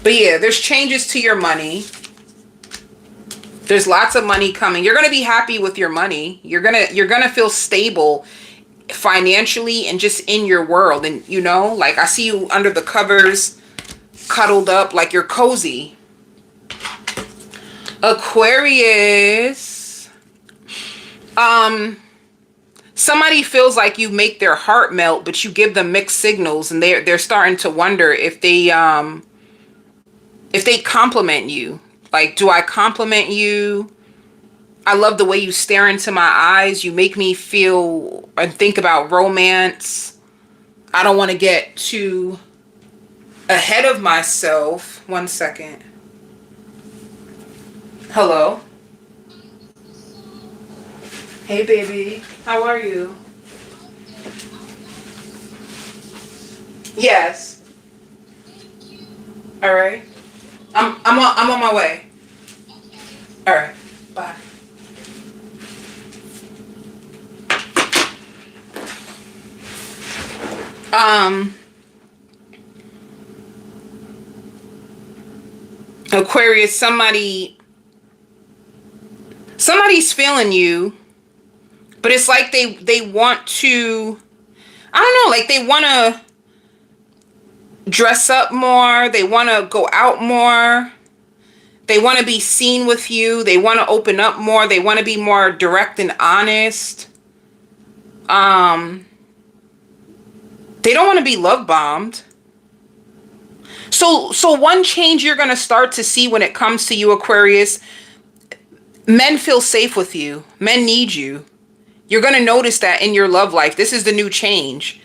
But yeah, there's changes to your money. There's lots of money coming. You're going to be happy with your money. You're going to feel stable financially and just in your world. And you know, like I see you under the covers, cuddled up, like you're cozy. Aquarius. Somebody feels like you make their heart melt, but you give them mixed signals, and they're starting to wonder if they compliment you. Like, do I compliment you? I love the way you stare into my eyes. You make me feel and think about romance. I don't want to get too ahead of myself. One second. Hello. Hey, baby. How are you? Yes. All right. I'm on my way. All right. Bye. Aquarius, somebody's feeling you, but it's like they want to, I don't know, like they want to dress up more, they want to go out more, they want to be seen with you, they want to open up more, they want to be more direct and honest. They don't want to be love bombed. So one change you're going to start to see when it comes to you, Aquarius, men feel safe with you. Men need you. You're going to notice that in your love life. This is the new change.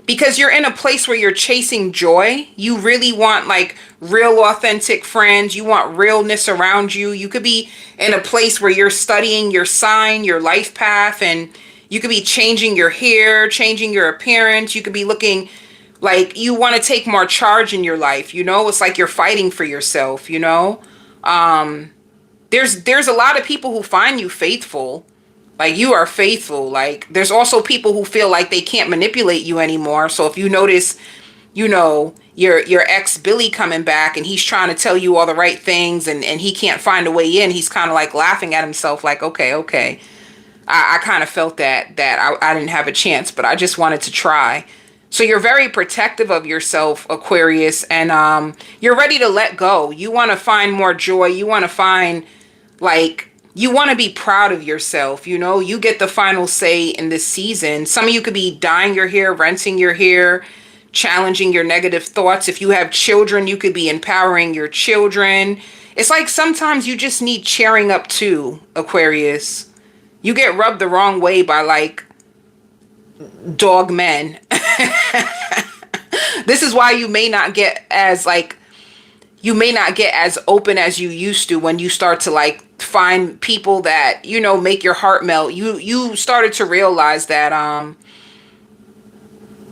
Because you're in a place where you're chasing joy. You really want like real authentic friends. You want realness around you. You could be in a place where you're studying your sign, your life path, and you could be changing your hair, changing your appearance. You could be looking like you want to take more charge in your life. You know, it's like you're fighting for yourself, you know. There's a lot of people who find you faithful. Like you are faithful. Like there's also people who feel like they can't manipulate you anymore. So if you notice, you know, your ex Billy coming back and he's trying to tell you all the right things and he can't find a way in, he's kind of like laughing at himself like, okay. I kind of felt that I didn't have a chance, but I just wanted to try. So you're very protective of yourself, Aquarius, and you're ready to let go. You want to find more joy. You want to find, like, you want to be proud of yourself. You know, you get the final say in this season. Some of you could be dyeing your hair, rinsing your hair, challenging your negative thoughts. If you have children, you could be empowering your children. It's like sometimes you just need cheering up too, Aquarius. You get rubbed the wrong way by like dog men. This is why you may not get as open as you used to when you start to like find people that, you know, make your heart melt. You started to realize that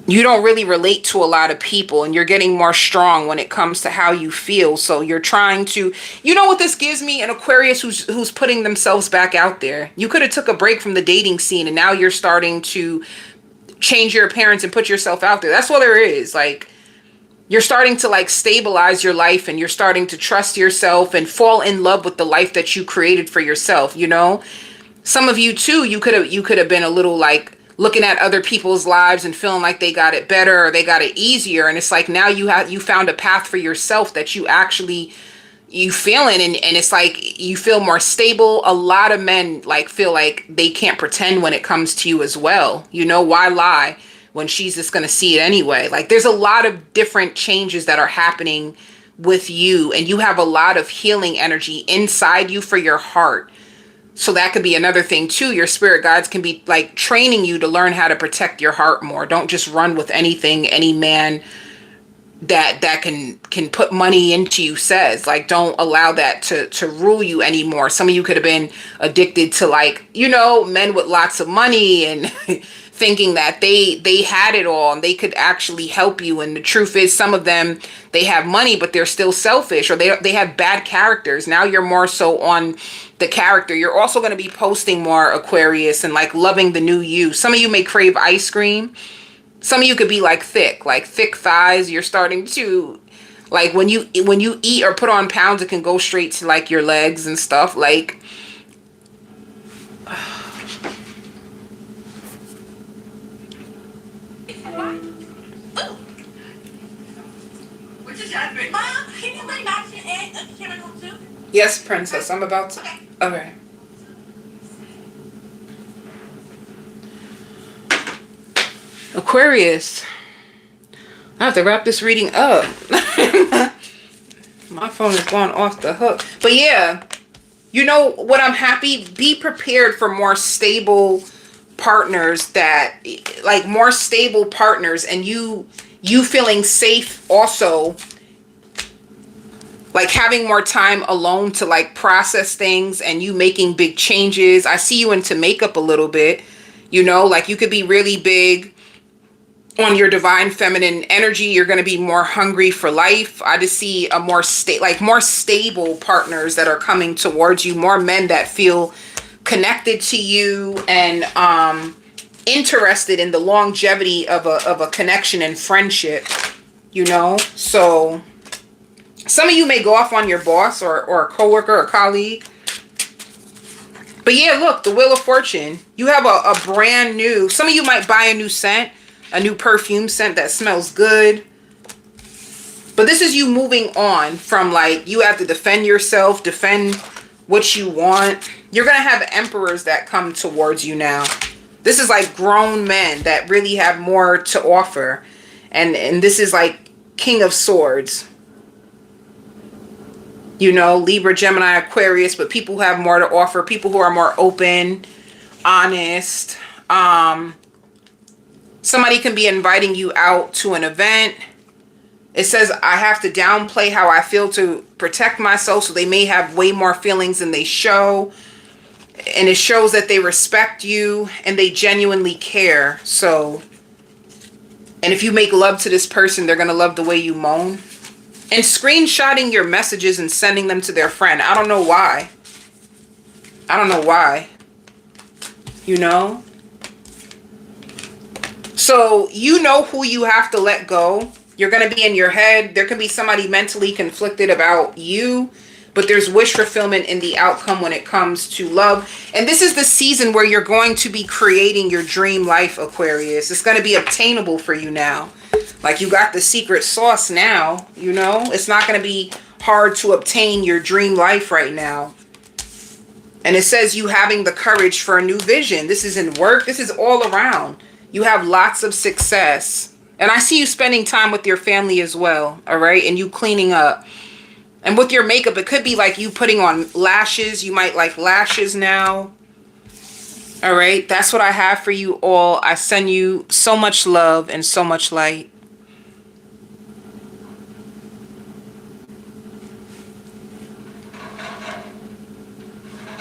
you don't really relate to a lot of people, and you're getting more strong when it comes to how you feel. So you're trying to, you know what this gives me? An Aquarius who's putting themselves back out there. You could have took a break from the dating scene and now you're starting to change your appearance and put yourself out there. That's what there is. Like you're starting to like stabilize your life, and you're starting to trust yourself and fall in love with the life that you created for yourself. You know, some of you too, you could have been a little like looking at other people's lives and feeling like they got it better or they got it easier. And it's like now you found a path for yourself that you feeling, and it's like you feel more stable. A lot of men like feel like they can't pretend when it comes to you as well. You know, why lie when she's just going to see it anyway? Like there's a lot of different changes that are happening with you, and you have a lot of healing energy inside you for your heart. So that could be another thing too. Your spirit guides can be like training you to learn how to protect your heart more. Don't just run with anything any man that can put money into you says. Like don't allow that to rule you anymore. Some of you could have been addicted to like, you know, men with lots of money and thinking that they had it all and they could actually help you. And the truth is, some of them, they have money, but they're still selfish, or they have bad characters. Now you're more so on the character. You're also going to be posting more, Aquarius, and like loving the new you. Some of you may crave ice cream. Some of you could be like thick thighs. You're starting to Like when you eat or put on pounds, it can go straight to like your legs and stuff. Like yes, princess. I'm about to. Okay. Aquarius. I have to wrap this reading up. My phone is going off the hook. But yeah, you know what, I'm happy. Be prepared for more stable partners, that like more stable partners, and you feeling safe also, like having more time alone to like process things, and you making big changes. I see you into makeup a little bit, you know, like you could be really big on your divine feminine energy. You're going to be more hungry for life. I just see a more stable partners that are coming towards you, more men that feel connected to you and interested in the longevity of a connection and friendship, you know. So some of you may go off on your boss or a coworker or colleague. But yeah, look, the Wheel of Fortune. You have a brand new, some of you might buy a new scent, a new perfume scent that smells good. But this is you moving on from like, you have to defend yourself, defend what you want. You're going to have emperors that come towards you now. This is like grown men that really have more to offer. And this is like King of Swords. You know, Libra, Gemini, Aquarius, but people who have more to offer, people who are more open, honest. Somebody can be inviting you out to an event. It says, I have to downplay how I feel to protect myself. So they may have way more feelings than they show. And it shows that they respect you and they genuinely care. So, and if you make love to this person, they're going to love the way you moan. And screenshotting your messages and sending them to their friend. I don't know why. I don't know why. You know? So you know who you have to let go. You're going to be in your head. There could be somebody mentally conflicted about you. But there's wish fulfillment in the outcome when it comes to love. And this is the season where you're going to be creating your dream life, Aquarius. It's going to be obtainable for you now. Like you got the secret sauce now, you know. It's not going to be hard to obtain your dream life right now. And it says you having the courage for a new vision. This is in work. This is all around. You have lots of success. And I see you spending time with your family as well, all right? And you cleaning up. And with your makeup, it could be like you putting on lashes. You might like lashes now. All right, that's what I have for you all. I send you so much love and so much light.